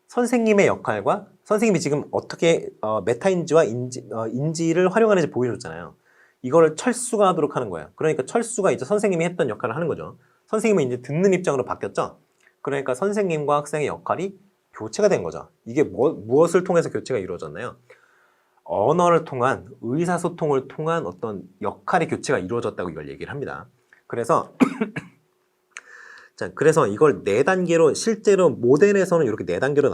선생님의 역할과 선생님이 지금 어떻게 메타인지와 인지를 활용하는지 보여줬잖아요. 이거를 철수가 하도록 하는 거예요. 그러니까 철수가 이제 선생님이 했던 역할을 하는 거죠. 선생님은 이제 듣는 입장으로 바뀌었죠. 그러니까 선생님과 학생의 역할이 교체가 된 거죠. 이게 무엇을 통해서 교체가 이루어졌나요? 언어를 통한 의사소통을 통한 어떤 역할의 교체가 이루어졌다고 이걸 얘기를 합니다. 그래서 그래서 이걸 4단계로 실제로 모델에서는 이렇게 4단계로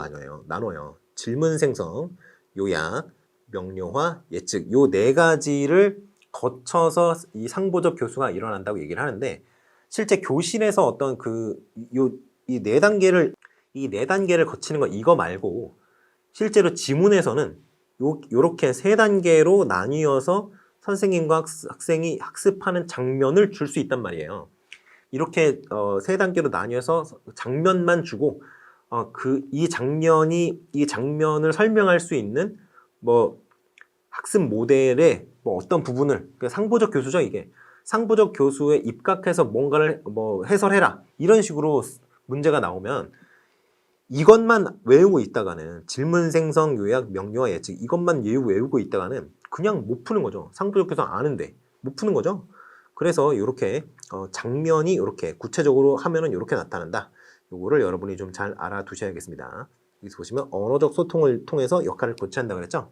나눠요. 질문 생성, 요약, 명료화, 예측 요 4가지를 거쳐서 이 상보적 교수가 일어난다고 얘기를 하는데 실제 교실에서 어떤 이 4단계를 거치는 거 이거 말고 실제로 지문에서는 요렇게 3단계로 나뉘어서 선생님과 학생이 학습하는 장면을 줄 수 있단 말이에요. 이렇게 3단계로 나뉘어서 장면만 주고 이 장면을 설명할 수 있는 뭐 학습 모델의 뭐 어떤 부분을 상보적 교수죠. 이게 상보적 교수에 입각해서 뭔가를 뭐 해설해라 이런 식으로 문제가 나오면 이것만 외우고 있다가는 질문 생성, 요약, 명료화, 예측 이것만 외우고 있다가는 그냥 못 푸는 거죠. 상보적 교수는 아는데 못 푸는 거죠. 그래서 이렇게 장면이 이렇게 구체적으로 하면은 이렇게 나타난다. 요거를 여러분이 좀 잘 알아두셔야겠습니다. 여기서 보시면 언어적 소통을 통해서 역할을 교체한다 그랬죠.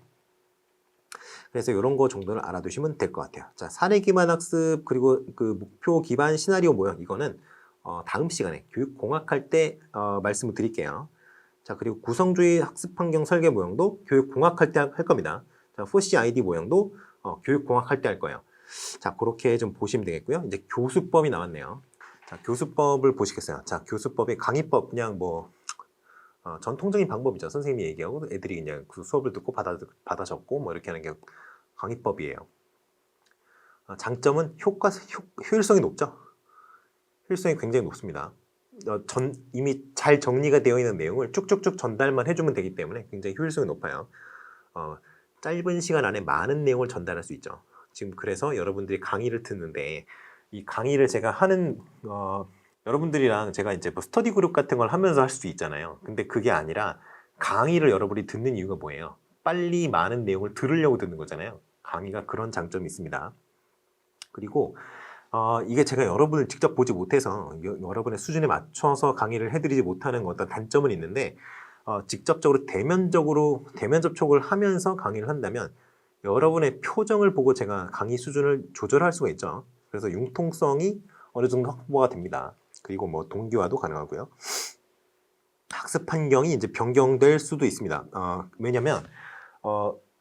그래서 이런 거 정도를 알아두시면 될 것 같아요. 자, 사례 기반 학습 그리고 그 목표 기반 시나리오 모형 이거는 다음 시간에 교육 공학할 때 말씀을 드릴게요. 자, 그리고 구성주의 학습 환경 설계 모형도 교육공학할 때 할 겁니다. 자, 포시 아이디 모형도 교육공학할 때 할 거예요. 자, 그렇게 좀 보시면 되겠고요. 이제 교수법이 나왔네요. 자, 교수법을 보시겠어요. 자, 교수법의 강의법 그냥 뭐 전통적인 방법이죠. 선생님이 얘기하고 애들이 그냥 그 수업을 듣고 받아 적고 뭐 이렇게 하는 게 강의법이에요. 장점은 효율성이 높죠. 효율성이 굉장히 높습니다. 이미 잘 정리가 되어 있는 내용을 쭉쭉쭉 전달만 해주면 되기 때문에 굉장히 효율성이 높아요. 짧은 시간 안에 많은 내용을 전달할 수 있죠. 지금 그래서 여러분들이 강의를 듣는데 이 강의를 제가 하는 여러분들이랑 제가 이제 뭐 스터디 그룹 같은 걸 하면서 할 수 있잖아요. 근데 그게 아니라 강의를 여러분이 듣는 이유가 뭐예요? 빨리 많은 내용을 들으려고 듣는 거잖아요. 강의가 그런 장점이 있습니다. 그리고 이게 제가 여러분을 직접 보지 못해서 여러분의 수준에 맞춰서 강의를 해드리지 못하는 어떤 단점은 있는데 직접적으로 대면 접촉을 하면서 강의를 한다면 여러분의 표정을 보고 제가 강의 수준을 조절할 수가 있죠. 그래서 융통성이 어느 정도 확보가 됩니다. 그리고 뭐 동기화도 가능하고요. 학습 환경이 이제 변경될 수도 있습니다. 왜냐면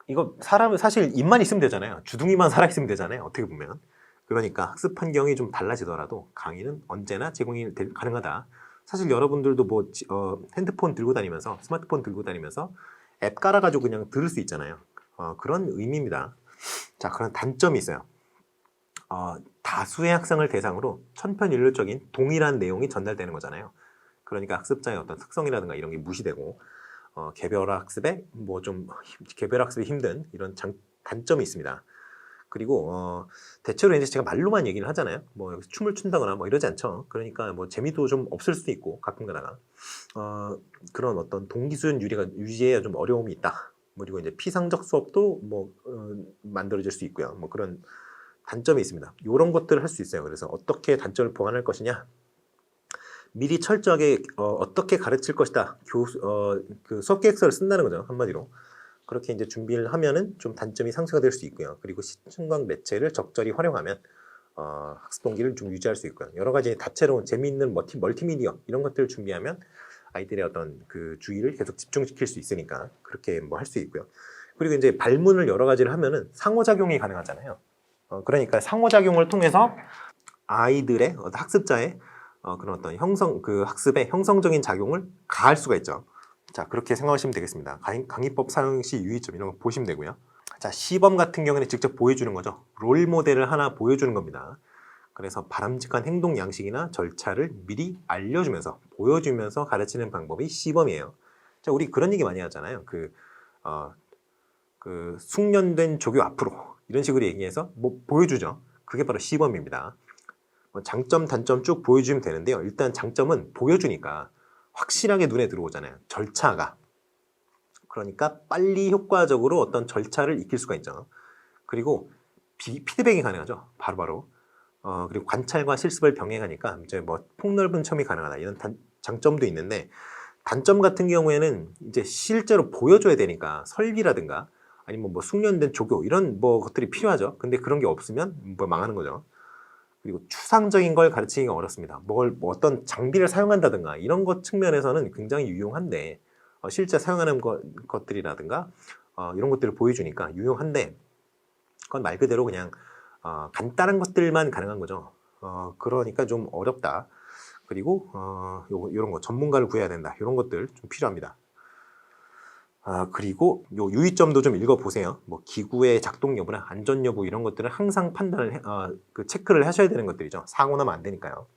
이거 사람은 사실 입만 있으면 되잖아요. 주둥이만 살아 있으면 되잖아요. 어떻게 보면. 그러니까 학습 환경이 좀 달라지더라도 강의는 언제나 제공이 가능하다. 사실 여러분들도 뭐 핸드폰 들고 다니면서 스마트폰 들고 다니면서 앱 깔아가지고 그냥 들을 수 있잖아요. 그런 의미입니다. 자, 그런 단점이 있어요. 다수의 학생을 대상으로 천편일률적인 동일한 내용이 전달되는 거잖아요. 그러니까 학습자의 어떤 특성이라든가 이런 게 무시되고 개별 학습이 힘든 이런 단점이 있습니다. 그리고 대체로 이제 제가 말로만 얘기를 하잖아요. 뭐 여기서 춤을 춘다거나 뭐 이러지 않죠. 그러니까 뭐 재미도 좀 없을 수도 있고 가끔가다가 그런 어떤 동기 수준 유지에 좀 어려움이 있다. 그리고 이제 피상적 수업도 뭐 만들어질 수 있고요. 뭐 그런 단점이 있습니다. 이런 것들을 할 수 있어요. 그래서 어떻게 단점을 보완할 것이냐? 미리 철저하게 어떻게 가르칠 것이다. 그 수업 계획서를 쓴다는 거죠. 한마디로. 그렇게 이제 준비를 하면은 좀 단점이 상쇄가 될 수 있고요. 그리고 시청각 매체를 적절히 활용하면 학습 동기를 좀 유지할 수 있고요. 여러 가지 다채로운 재미있는 멀티미디어 이런 것들을 준비하면 아이들의 어떤 그 주의를 계속 집중시킬 수 있으니까 그렇게 뭐 할 수 있고요. 그리고 이제 발문을 여러 가지를 하면은 상호작용이 가능하잖아요. 그러니까 상호작용을 통해서 아이들의 학습자의 그런 어떤 학습의 형성적인 작용을 가할 수가 있죠. 자, 그렇게 생각하시면 되겠습니다. 강의법 사용 시 유의점 이런 거 보시면 되고요. 자, 시범 같은 경우에는 직접 보여주는 거죠. 롤 모델을 하나 보여주는 겁니다. 그래서 바람직한 행동 양식이나 절차를 미리 알려주면서 보여주면서 가르치는 방법이 시범이에요. 자, 우리 그런 얘기 많이 하잖아요. 그 숙련된 조교 앞으로 이런 식으로 얘기해서 뭐 보여주죠. 그게 바로 시범입니다. 장점, 단점 쭉 보여주면 되는데요. 일단 장점은 보여주니까 확실하게 눈에 들어오잖아요. 절차가. 그러니까 빨리 효과적으로 어떤 절차를 익힐 수가 있죠. 그리고 피드백이 가능하죠. 바로바로. 그리고 관찰과 실습을 병행하니까 이제 뭐 폭넓은 체험이 가능하다. 이런 장점도 있는데 단점 같은 경우에는 이제 실제로 보여줘야 되니까 설비라든가 아니면 뭐 숙련된 조교 이런 뭐 것들이 필요하죠. 근데 그런 게 없으면 뭐 망하는 거죠. 그리고 추상적인 걸 가르치기가 어렵습니다. 뭐 어떤 장비를 사용한다든가 이런 것 측면에서는 굉장히 유용한데 실제 사용하는 것들이라든가 이런 것들을 보여주니까 유용한데 그건 말 그대로 그냥 간단한 것들만 가능한 거죠. 그러니까 좀 어렵다. 그리고 이런 거 전문가를 구해야 된다. 이런 것들 좀 필요합니다. 그리고 요 유의점도 좀 읽어보세요. 뭐 기구의 작동 여부나 안전 여부 이런 것들을 항상 판단을 체크를 하셔야 되는 것들이죠. 사고 나면 안 되니까요.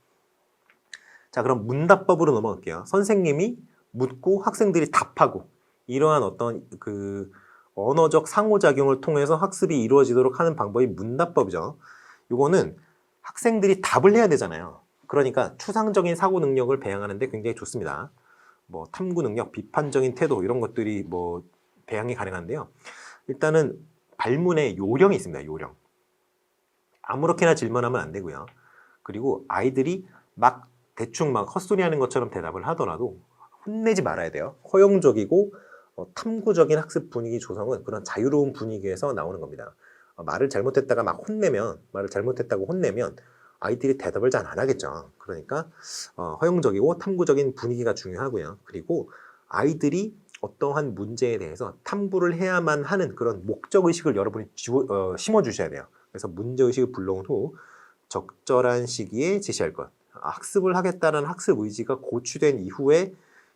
자, 그럼 문답법으로 넘어갈게요. 선생님이 묻고 학생들이 답하고 이러한 어떤 그 언어적 상호작용을 통해서 학습이 이루어지도록 하는 방법이 문답법이죠. 이거는 학생들이 답을 해야 되잖아요. 그러니까 추상적인 사고 능력을 배양하는 데 굉장히 좋습니다. 뭐 탐구 능력, 비판적인 태도 이런 것들이 뭐 배양이 가능한데요. 일단은 발문에 요령이 있습니다. 요령. 아무렇게나 질문하면 안 되고요. 그리고 아이들이 막 대충 막 헛소리하는 것처럼 대답을 하더라도 혼내지 말아야 돼요. 허용적이고 탐구적인 학습 분위기 조성은 그런 자유로운 분위기에서 나오는 겁니다. 말을 잘못했다고 혼내면 아이들이 대답을 잘 안 하겠죠. 그러니까 허용적이고 탐구적인 분위기가 중요하고요. 그리고 아이들이 어떠한 문제에 대해서 탐구를 해야만 하는 그런 목적의식을 여러분이 심어주셔야 돼요. 그래서 문제의식을 불러온 후 적절한 시기에 제시할 것. 학습을 하겠다는 학습 의지가 고취된 이후에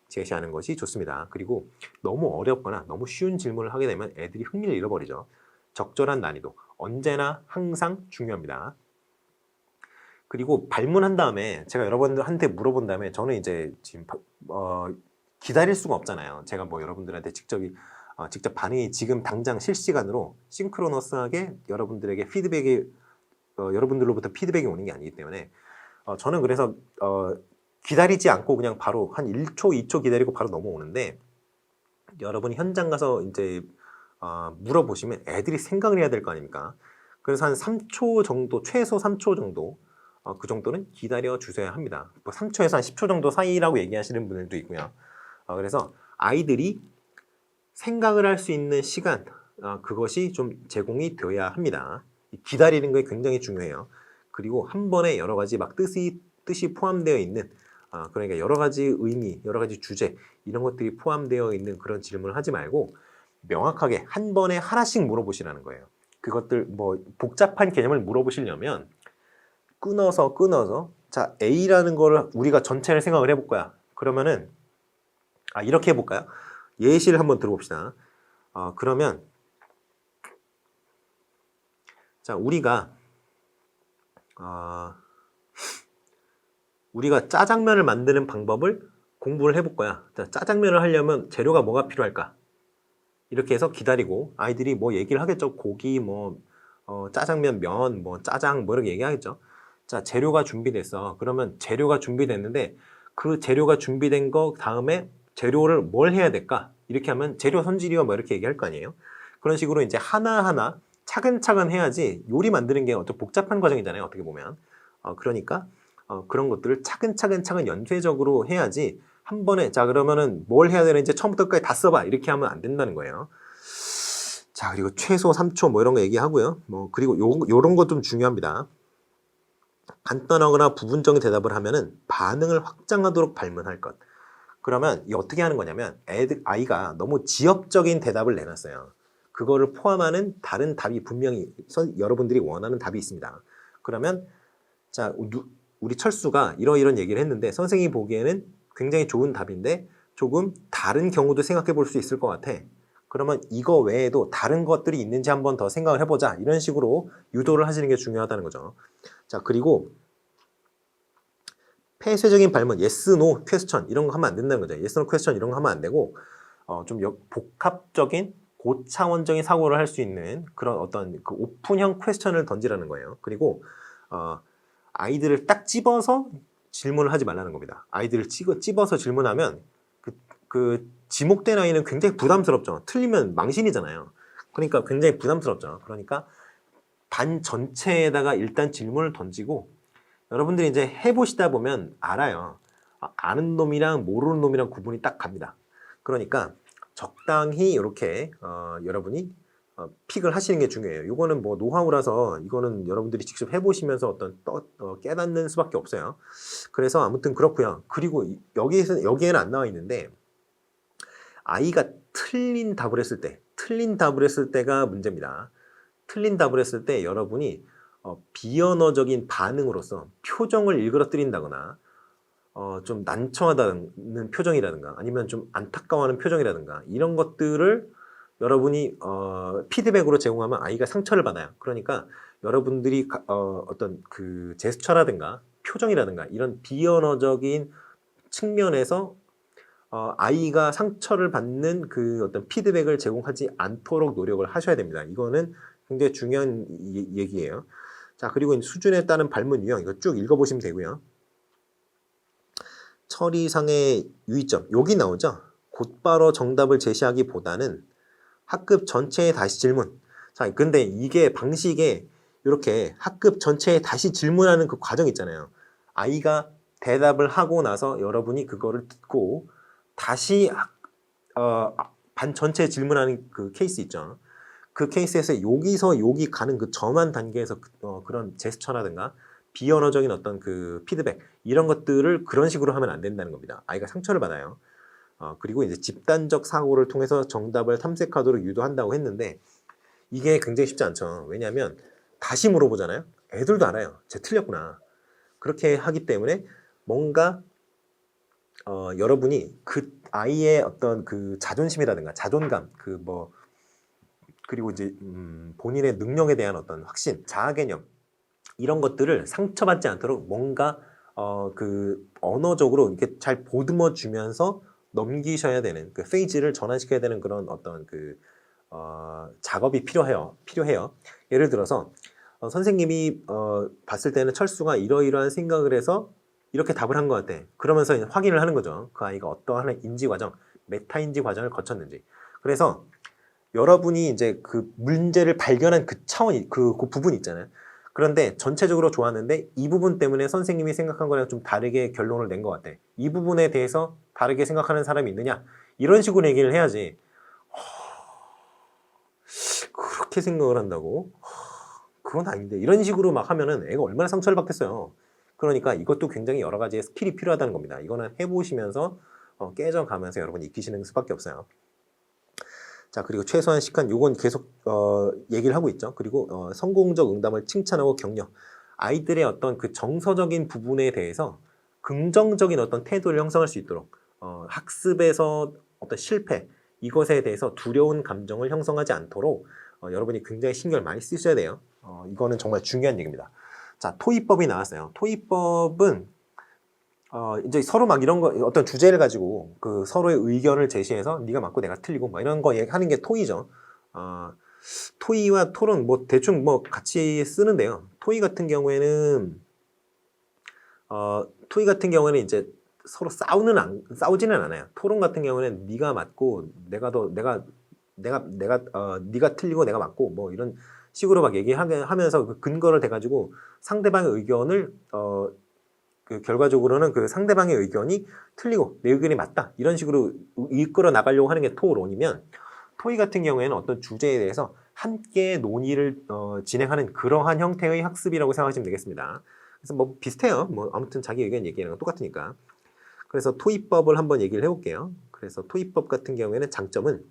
제시하는 것이 좋습니다. 그리고 너무 어렵거나 너무 쉬운 질문을 하게 되면 애들이 흥미를 잃어버리죠. 적절한 난이도. 언제나 항상 중요합니다. 그리고 발문한 다음에 제가 여러분들한테 물어본 다음에 저는 이제 지금 기다릴 수가 없잖아요. 제가 뭐 여러분들한테 직접 반응이 지금 당장 실시간으로 싱크로너스하게 여러분들에게 피드백이 여러분들로부터 피드백이 오는 게 아니기 때문에 저는 그래서 기다리지 않고 그냥 바로 한 1초, 2초 기다리고 바로 넘어오는데 여러분이 현장 가서 이제 물어보시면 애들이 생각을 해야 될 거 아닙니까? 그래서 한 3초 정도, 최소 3초 정도 그 정도는 기다려 주셔야 합니다. 뭐 3초에서 한 10초 정도 사이라고 얘기하시는 분들도 있고요. 그래서 아이들이 생각을 할 수 있는 시간 그것이 좀 제공이 되어야 합니다. 기다리는 게 굉장히 중요해요. 그리고 한 번에 여러 가지 막 뜻이 포함되어 있는 그러니까 여러 가지 의미, 여러 가지 주제 이런 것들이 포함되어 있는 그런 질문을 하지 말고 명확하게 한 번에 하나씩 물어보시라는 거예요. 그것들 뭐 복잡한 개념을 물어보시려면 끊어서 자 A라는 거를 우리가 전체를 생각을 해볼 거야. 그러면은 이렇게 해볼까요? 예시를 한번 들어봅시다. 그러면 자 우리가 짜장면을 만드는 방법을 공부를 해볼 거야. 자, 짜장면을 하려면 재료가 뭐가 필요할까? 이렇게 해서 기다리고 아이들이 뭐 얘기를 하겠죠. 고기, 뭐 짜장면, 면, 뭐 짜장 뭐 이렇게 얘기하겠죠. 자, 재료가 준비됐어. 그러면 재료가 준비됐는데 그 재료가 준비된 거 다음에 재료를 뭘 해야 될까? 이렇게 하면 재료 손질이와 뭐 이렇게 얘기할 거 아니에요. 그런 식으로 이제 하나하나 차근차근 해야지 요리 만드는 게 어떤 복잡한 과정이잖아요. 어떻게 보면. 그러니까 그런 것들을 차근차근 연쇄적으로 해야지 한 번에 자 그러면은 뭘 해야 되는지 처음부터 끝까지 다 써봐 이렇게 하면 안 된다는 거예요. 자 그리고 최소 3초 뭐 이런 거 얘기하고요. 뭐 그리고 요런 거 좀 중요합니다. 간단하거나 부분적인 대답을 하면은 반응을 확장하도록 발문할 것. 그러면 이 어떻게 하는 거냐면 아이가 너무 지엽적인 대답을 내놨어요. 그거를 포함하는 다른 답이 분명히 여러분들이 원하는 답이 있습니다. 그러면 자 우리 철수가 이런 얘기를 했는데 선생님이 보기에는 굉장히 좋은 답인데 조금 다른 경우도 생각해 볼 수 있을 것 같아. 그러면 이거 외에도 다른 것들이 있는지 한번 더 생각을 해보자. 이런 식으로 유도를 하시는 게 중요하다는 거죠. 자 그리고 폐쇄적인 발문, yes, no, question 이런 거 하면 안 된다는 거죠. yes, no, question 이런 거 하면 안 되고 좀 복합적인 고차원적인 사고를 할 수 있는 그런 어떤 그 오픈형 퀘스천을 던지라는 거예요. 그리고 아이들을 딱 집어서 질문을 하지 말라는 겁니다. 아이들을 집어서 질문하면 그 지목된 아이는 굉장히 부담스럽죠. 틀리면 망신이잖아요. 그러니까 굉장히 부담스럽죠. 그러니까 반 전체에다가 일단 질문을 던지고 여러분들이 이제 해보시다 보면 알아요. 아는 놈이랑 모르는 놈이랑 구분이 딱 갑니다. 그러니까 적당히 이렇게 여러분이 픽을 하시는 게 중요해요. 이거는 뭐 노하우라서 이거는 여러분들이 직접 해보시면서 어떤 깨닫는 수밖에 없어요. 그래서 아무튼 그렇고요. 그리고 여기에는 안 나와 있는데 아이가 틀린 답을 했을 때가 문제입니다. 틀린 답을 했을 때 여러분이 비언어적인 반응으로서 표정을 일그러뜨린다거나 좀 난처하다는 표정이라든가 아니면 좀 안타까워하는 표정이라든가 이런 것들을 여러분이 피드백으로 제공하면 아이가 상처를 받아요. 그러니까 여러분들이 어떤 그 제스처라든가 표정이라든가 이런 비언어적인 측면에서 아이가 상처를 받는 그 어떤 피드백을 제공하지 않도록 노력을 하셔야 됩니다. 이거는 굉장히 중요한 얘기예요. 자, 그리고 수준에 따른 발문 유형 이거 쭉 읽어보시면 되고요. 처리상의 유의점 여기 나오죠. 곧바로 정답을 제시하기보다는 학급 전체에 다시 질문. 자, 근데 이게 방식에 이렇게 학급 전체에 다시 질문하는 그 과정 있잖아요. 아이가 대답을 하고 나서 여러분이 그거를 듣고 다시 반 전체에 질문하는 그 케이스 있죠. 그 케이스에서 여기서 여기 가는 그 전환 단계에서 그런 제스처라든가 비언어적인 어떤 그 피드백 이런 것들을 그런 식으로 하면 안 된다는 겁니다. 아이가 상처를 받아요. 그리고 이제 집단적 사고를 통해서 정답을 탐색하도록 유도한다고 했는데 이게 굉장히 쉽지 않죠. 왜냐하면 다시 물어보잖아요. 애들도 알아요. 쟤 틀렸구나. 그렇게 하기 때문에 뭔가 여러분이 그 아이의 어떤 그 자존심이라든가 자존감, 그리고 이제 본인의 능력에 대한 어떤 확신, 자아 개념 이런 것들을 상처받지 않도록 뭔가 그 언어적으로 이렇게 잘 보듬어 주면서 넘기셔야 되는 그 페이지를 전환시켜야 되는 그런 어떤 그 작업이 필요해요. 예를 들어서 선생님이 봤을 때는 철수가 이러이러한 생각을 해서 이렇게 답을 한 것 같아. 그러면서 이제 확인을 하는 거죠. 그 아이가 어떠한 인지 과정, 메타 인지 과정을 거쳤는지. 그래서 여러분이 이제 그 문제를 발견한 그 차원, 그 부분 있잖아요. 그런데 전체적으로 좋았는데 이 부분 때문에 선생님이 생각한 거랑 좀 다르게 결론을 낸 것 같아. 이 부분에 대해서 다르게 생각하는 사람이 있느냐? 이런 식으로 얘기를 해야지. 그렇게 생각을 한다고? 그건 아닌데. 이런 식으로 막 하면은 애가 얼마나 상처를 받겠어요. 그러니까 이것도 굉장히 여러 가지의 스킬이 필요하다는 겁니다. 이거는 해보시면서 깨져가면서 여러분이 익히시는 수밖에 없어요. 자, 그리고 최소한 시간, 요건 계속 얘기를 하고 있죠. 그리고 성공적 응답을 칭찬하고 격려. 아이들의 어떤 그 정서적인 부분에 대해서 긍정적인 어떤 태도를 형성할 수 있도록 학습에서 어떤 실패, 이것에 대해서 두려운 감정을 형성하지 않도록 여러분이 굉장히 신경을 많이 쓰셔야 돼요. 이거는 정말 중요한 얘기입니다. 자, 토의법이 나왔어요. 토의법은 이제 서로 막 이런 거 어떤 주제를 가지고 그 서로의 의견을 제시해서 네가 맞고 내가 틀리고 막 이런 거 하는 게 토의죠. 토의와 토론 뭐 대충 뭐 같이 쓰는데요. 토의 같은 경우에는 이제 서로 싸우지는 않아요. 토론 같은 경우에는 네가 맞고 네가 틀리고 내가 맞고 뭐 이런 식으로 막 얘기하면서 그 근거를 대가지고 상대방의 의견을 그 결과적으로는 그 상대방의 의견이 틀리고 내 의견이 맞다 이런 식으로 이끌어 나가려고 하는 게 토론이면, 토의 같은 경우에는 어떤 주제에 대해서 함께 논의를 진행하는 그러한 형태의 학습이라고 생각하시면 되겠습니다. 그래서 뭐 비슷해요. 뭐 아무튼 자기 의견 얘기하는 건 똑같으니까. 그래서 토의법을 한번 얘기를 해볼게요. 그래서 토의법 같은 경우에는 장점은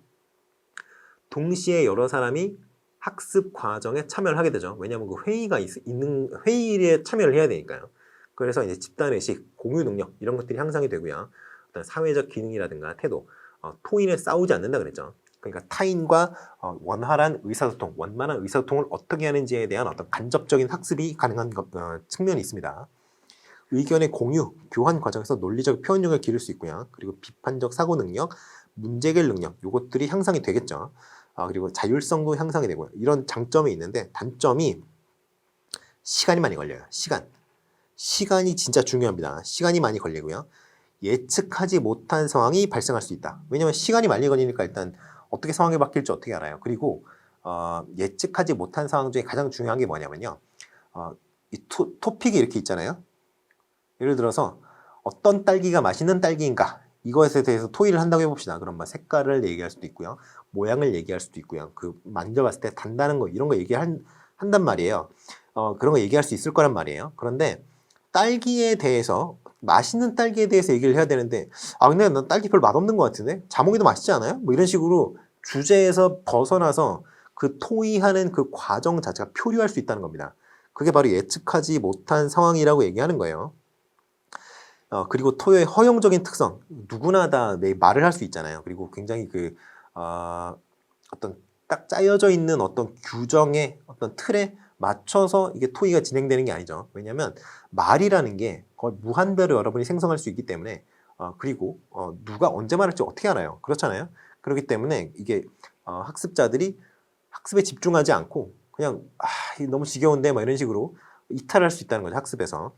동시에 여러 사람이 학습 과정에 참여를 하게 되죠. 왜냐하면 그 회의가 있는 회의에 참여를 해야 되니까요. 그래서 이제 집단의식, 공유 능력 이런 것들이 향상이 되고요. 어떤 사회적 기능이라든가 태도, 토의는 싸우지 않는다 그랬죠. 그러니까 타인과 원활한 의사소통, 원만한 의사소통을 어떻게 하는지에 대한 어떤 간접적인 학습이 가능한 측면이 있습니다. 의견의 공유, 교환 과정에서 논리적 표현력을 기를 수 있고요. 그리고 비판적 사고 능력, 문제 해결 능력, 이것들이 향상이 되겠죠. 그리고 자율성도 향상이 되고요. 이런 장점이 있는데 단점이 시간이 많이 걸려요. 시간이 진짜 중요합니다. 시간이 많이 걸리고요. 예측하지 못한 상황이 발생할 수 있다. 왜냐하면 시간이 많이 걸리니까 일단 어떻게 상황이 바뀔지 어떻게 알아요. 그리고 예측하지 못한 상황 중에 가장 중요한 게 뭐냐면요. 이 토픽이 이렇게 있잖아요. 예를 들어서 어떤 딸기가 맛있는 딸기인가, 이것에 대해서 토의를 한다고 해봅시다. 그럼 뭐 색깔을 얘기할 수도 있고요. 모양을 얘기할 수도 있고요. 그 만져봤을 때 단다는 거 이런 거 얘기한단 말이에요. 그런 거 얘기할 수 있을 거란 말이에요. 그런데 딸기에 대해서, 맛있는 딸기에 대해서 얘기를 해야 되는데 근데 난 딸기 별 맛없는 것 같은데 자몽이도 맛있지 않아요? 뭐 이런 식으로 주제에서 벗어나서 그 토의하는 그 과정 자체가 표류할 수 있다는 겁니다. 그게 바로 예측하지 못한 상황이라고 얘기하는 거예요. 그리고 토의 허용적인 특성, 누구나 다 말을 할 수 있잖아요. 그리고 굉장히 어떤 딱 짜여져 있는 어떤 규정의 어떤 틀에 맞춰서 이게 토의가 진행되는 게 아니죠. 왜냐하면 말이라는 게 거의 무한대로 여러분이 생성할 수 있기 때문에, 그리고 누가 언제 말할지 어떻게 알아요? 그렇잖아요. 그렇기 때문에 이게 학습자들이 학습에 집중하지 않고 그냥 이거 너무 지겨운데 막 이런 식으로 이탈할 수 있다는 거죠, 학습에서.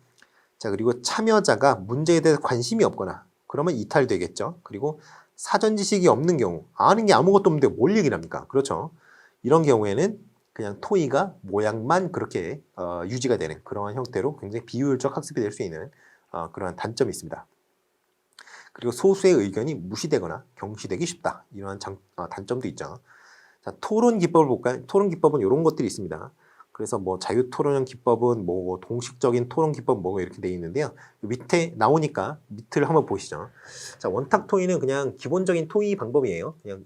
자, 그리고 참여자가 문제에 대해서 관심이 없거나 그러면 이탈되겠죠. 그리고 사전 지식이 없는 경우, 아는 게 아무것도 없는데 뭘 얘기를 합니까? 그렇죠. 이런 경우에는 그냥 토의가 모양만 그렇게 유지가 되는 그러한 형태로 굉장히 비효율적 학습이 될 수 있는 그러한 단점이 있습니다. 그리고 소수의 의견이 무시되거나 경시되기 쉽다. 이러한 단점도 있죠. 자, 토론 기법을 볼까요? 토론 기법은 이런 것들이 있습니다. 그래서 뭐 자유토론형 기법은 뭐 동식적인 토론 기법 뭐 이렇게 돼 있는데요. 밑에 나오니까 밑을 한번 보시죠. 자, 원탁 토의는 그냥 기본적인 토의 방법이에요. 그냥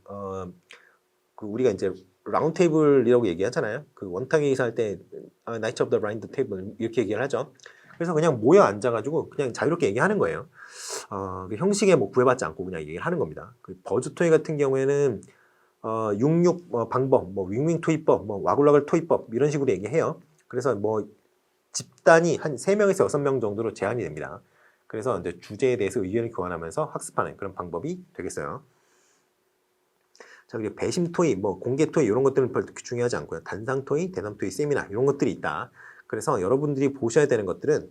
그 우리가 이제 라운드 테이블이라고 얘기하잖아요. 그 원탁 회의사 할 때 나이트 오브 더 라운드 테이블 이렇게 얘기를 하죠. 그래서 그냥 모여 앉아가지고 그냥 자유롭게 얘기하는 거예요. 그 형식에 뭐 구애받지 않고 그냥 얘기를 하는 겁니다. 그 버즈 토의 같은 경우에는 66 방법, 뭐 윙윙 토의법, 뭐 와글와글 토의법 이런 식으로 얘기해요. 그래서 뭐 집단이 한 3명에서 6명 정도로 제한이 됩니다. 그래서 이제 주제에 대해서 의견을 교환하면서 학습하는 그런 방법이 되겠어요. 자, 그리고 배심 토의, 뭐 공개 토의 이런 것들은 별로 중요하지 않고요. 단상 토의, 대담 토의, 세미나 이런 것들이 있다. 그래서 여러분들이 보셔야 되는 것들은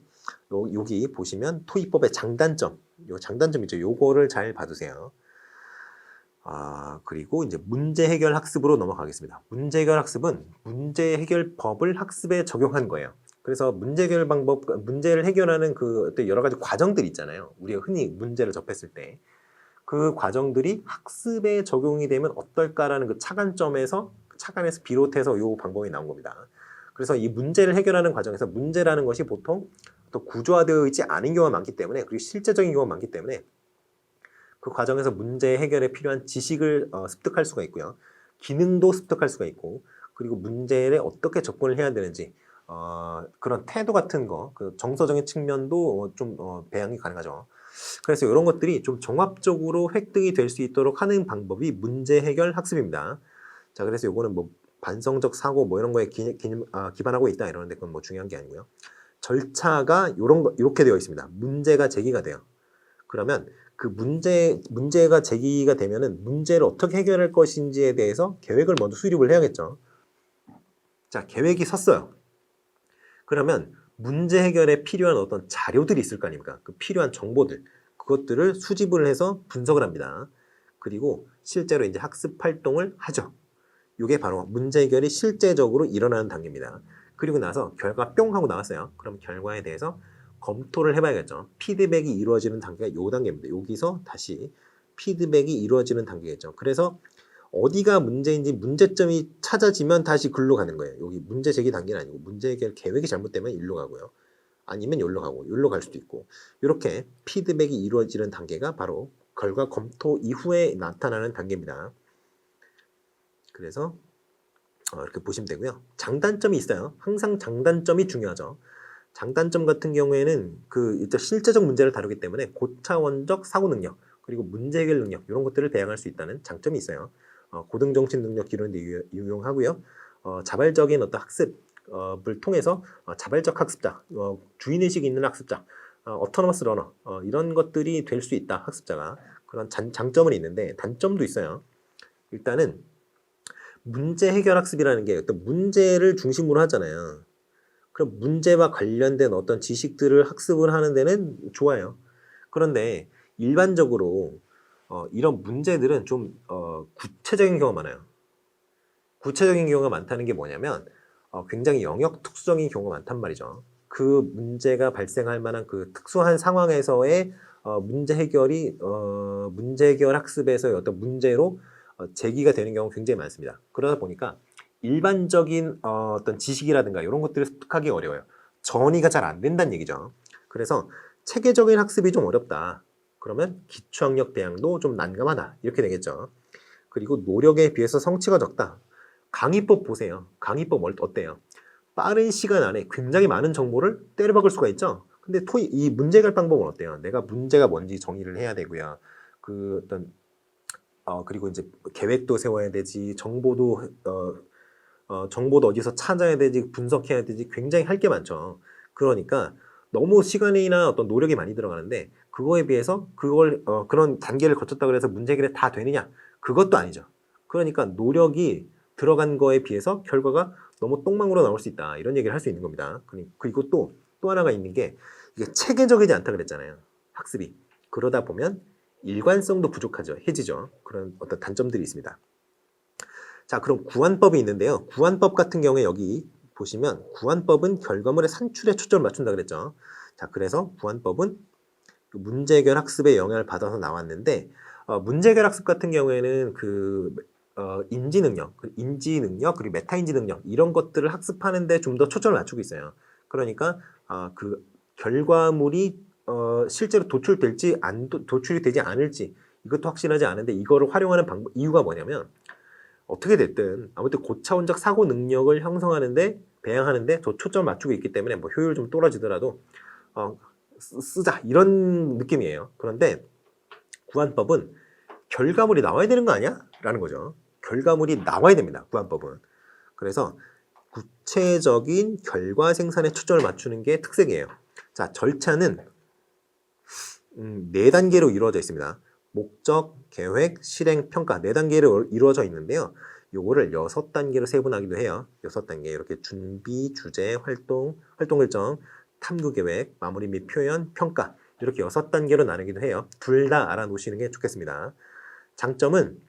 여기 보시면 토의법의 장단점, 요 장단점 있죠. 요거를 잘 봐두세요. 그리고 이제 문제 해결 학습으로 넘어가겠습니다. 문제 해결 학습은 문제 해결법을 학습에 적용한 거예요. 그래서 문제 해결 방법, 문제를 해결하는 그 여러 가지 과정들이 있잖아요. 우리가 흔히 문제를 접했을 때. 그 과정들이 학습에 적용이 되면 어떨까라는 그 차관에서 비롯해서 이 방법이 나온 겁니다. 그래서 이 문제를 해결하는 과정에서 문제라는 것이 보통 또 구조화되어 있지 않은 경우가 많기 때문에, 그리고 실제적인 경우가 많기 때문에 그 과정에서 문제 해결에 필요한 지식을 습득할 수가 있고요. 기능도 습득할 수가 있고, 그리고 문제에 어떻게 접근을 해야 되는지 그런 태도 같은 거, 그 정서적인 측면도 좀 배양이 가능하죠. 그래서 이런 것들이 좀 종합적으로 획득이 될 수 있도록 하는 방법이 문제 해결 학습입니다. 자, 그래서 요거는 뭐 반성적 사고 뭐 이런 거에 기반하고 있다 이러는데 그건 뭐 중요한 게 아니고요. 절차가 이렇게 되어 있습니다. 문제가 제기가 돼요. 그러면 그 문제가 제기가 되면은 문제를 어떻게 해결할 것인지에 대해서 계획을 먼저 수립을 해야겠죠. 자, 계획이 섰어요. 그러면 문제 해결에 필요한 어떤 자료들이 있을 거 아닙니까? 그 필요한 정보들, 그것들을 수집을 해서 분석을 합니다. 그리고 실제로 이제 학습 활동을 하죠. 이게 바로 문제 해결이 실제적으로 일어나는 단계입니다. 그리고 나서 결과 뿅 하고 나왔어요. 그럼 결과에 대해서 검토를 해봐야겠죠. 피드백이 이루어지는 단계가 요 단계입니다. 여기서 다시 피드백이 이루어지는 단계겠죠. 그래서 어디가 문제인지 문제점이 찾아지면 다시 글로 가는 거예요. 여기 문제 제기 단계는 아니고 문제 해결 계획이 잘못되면 일로 가고요. 아니면 여기로 가고 여기로 갈 수도 있고, 이렇게 피드백이 이루어지는 단계가 바로 결과 검토 이후에 나타나는 단계입니다. 그래서 이렇게 보시면 되고요. 장단점이 있어요. 항상 장단점이 중요하죠. 장단점 같은 경우에는 그 실제적 문제를 다루기 때문에 고차원적 사고 능력, 그리고 문제 해결 능력 이런 것들을 배양할 수 있다는 장점이 있어요. 고등정신 능력 기르는 데 유용하고요. 자발적인 어떤 학습을 통해서 자발적 학습자, 주인의식이 있는 학습자, 어토너머스 러너 이런 것들이 될 수 있다. 학습자가. 그런 장점은 있는데 단점도 있어요. 일단은 문제 해결 학습이라는 게 어떤 문제를 중심으로 하잖아요. 그럼 문제와 관련된 어떤 지식들을 학습을 하는 데는 좋아요. 그런데 일반적으로 이런 문제들은 좀 구체적인 경우가 많아요. 구체적인 경우가 많다는 게 뭐냐면 굉장히 영역 특수적인 경우가 많단 말이죠. 그 문제가 발생할 만한 그 특수한 상황에서의 문제 해결 학습에서의 어떤 문제로 제기가 되는 경우가 굉장히 많습니다. 그러다 보니까 일반적인 어떤 지식이라든가 이런 것들을 습득하기 어려워요. 정의가 잘 안 된다는 얘기죠. 그래서 체계적인 학습이 좀 어렵다. 그러면 기초학력 배양도 좀 난감하다. 이렇게 되겠죠. 그리고 노력에 비해서 성취가 적다. 강의법 보세요. 강의법 어때요? 빠른 시간 안에 굉장히 많은 정보를 때려박을 수가 있죠. 근데 이 문제 해결 방법은 어때요? 내가 문제가 뭔지 정의를 해야 되고요. 그 어떤 그리고 이제 계획도 세워야 되지, 정보도 어디서 찾아야 되지, 분석해야 되지, 굉장히 할 게 많죠. 그러니까 너무 시간이나 어떤 노력이 많이 들어가는데 그거에 비해서 그런 단계를 거쳤다고 해서 문제 해결이 다 되느냐? 그것도 아니죠. 그러니까 노력이 들어간 거에 비해서 결과가 너무 똥망으로 나올 수 있다. 이런 얘기를 할 수 있는 겁니다. 그리고 또 하나가 있는 게 이게 체계적이지 않다 그랬잖아요. 학습이. 그러다 보면 일관성도 부족하죠. 해지죠. 그런 어떤 단점들이 있습니다. 자, 그럼 구환법이 있는데요. 구환법 같은 경우에 여기 보시면 구환법은 결과물의 산출에 초점을 맞춘다 그랬죠. 자, 그래서 구환법은 문제 해결 학습에 영향을 받아서 나왔는데 문제 해결 학습 같은 경우에는 그 인지 능력 그리고 메타 인지 능력 이런 것들을 학습하는데 좀 더 초점을 맞추고 있어요. 그러니까 그 결과물이 실제로 도출이 되지 않을지 이것도 확실하지 않은데 이거를 활용하는 이유가 뭐냐면 어떻게 됐든 아무튼 고차원적 사고 능력을 형성하는데 배양하는데 더 초점을 맞추고 있기 때문에 뭐 효율 좀 떨어지더라도 쓰자 이런 느낌이에요. 그런데 구안법은 결과물이 나와야 되는 거 아니야? 라는 거죠. 결과물이 나와야 됩니다. 구안법은. 그래서 구체적인 결과 생산에 초점을 맞추는 게 특색이에요. 자, 절차는 4단계로 이루어져 있습니다. 목적, 계획, 실행, 평가 4단계로 이루어져 있는데요. 요거를 6단계로 세분하기도 해요. 6단계 이렇게 준비, 주제, 활동 일정, 탐구 계획, 마무리 및 표현, 평가 이렇게 6단계로 나누기도 해요. 둘 다 알아놓으시는 게 좋겠습니다. 장점은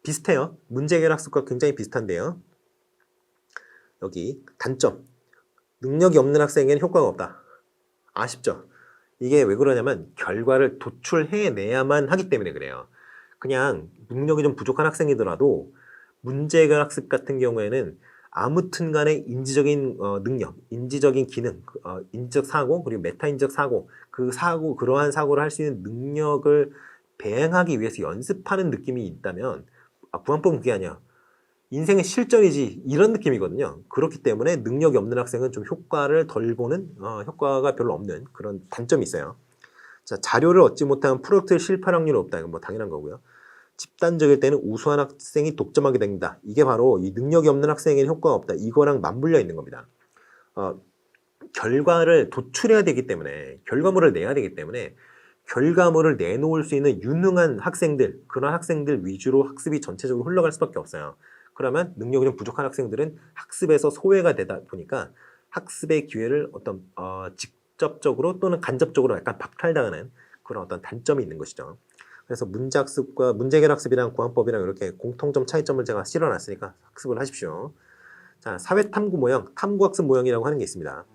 비슷해요. 문제 해결 학습과 굉장히 비슷한데요. 여기 단점, 능력이 없는 학생에게는 효과가 없다. 아쉽죠? 이게 왜 그러냐면 결과를 도출해내야만 하기 때문에 그래요. 그냥 능력이 좀 부족한 학생이더라도 문제 해결 학습 같은 경우에는 아무튼 간에 인지적인 능력, 인지적인 기능, 인지적 사고, 그리고 메타인지적 사고, 그러한 사고를 할 수 있는 능력을 배행하기 위해서 연습하는 느낌이 있다면 구안법은 그게 아니야. 인생의 실전이지 이런 느낌이거든요. 그렇기 때문에 능력이 없는 학생은 좀 효과를 덜 보는 효과가 별로 없는 그런 단점이 있어요. 자, 자료를 얻지 못하면 프로젝트를 실패할 확률이 없다. 이건 뭐 당연한 거고요. 집단적일 때는 우수한 학생이 독점하게 됩니다. 이게 바로 이 능력이 없는 학생에게는 효과가 없다. 이거랑 맞물려 있는 겁니다. 결과를 도출해야 되기 때문에 결과물을 내야 되기 때문에 결과물을 내놓을 수 있는 유능한 학생들, 그런 학생들 위주로 학습이 전체적으로 흘러갈 수밖에 없어요. 그러면 능력이 좀 부족한 학생들은 학습에서 소외가 되다 보니까 학습의 기회를 직접적으로 또는 간접적으로 약간 박탈당하는 그런 어떤 단점이 있는 것이죠. 그래서 문제학습과 문제해결 학습이랑 구안법이랑 이렇게 공통점 차이점을 제가 실어놨으니까 학습을 하십시오. 자, 사회탐구 모형, 탐구학습 모형이라고 하는 게 있습니다.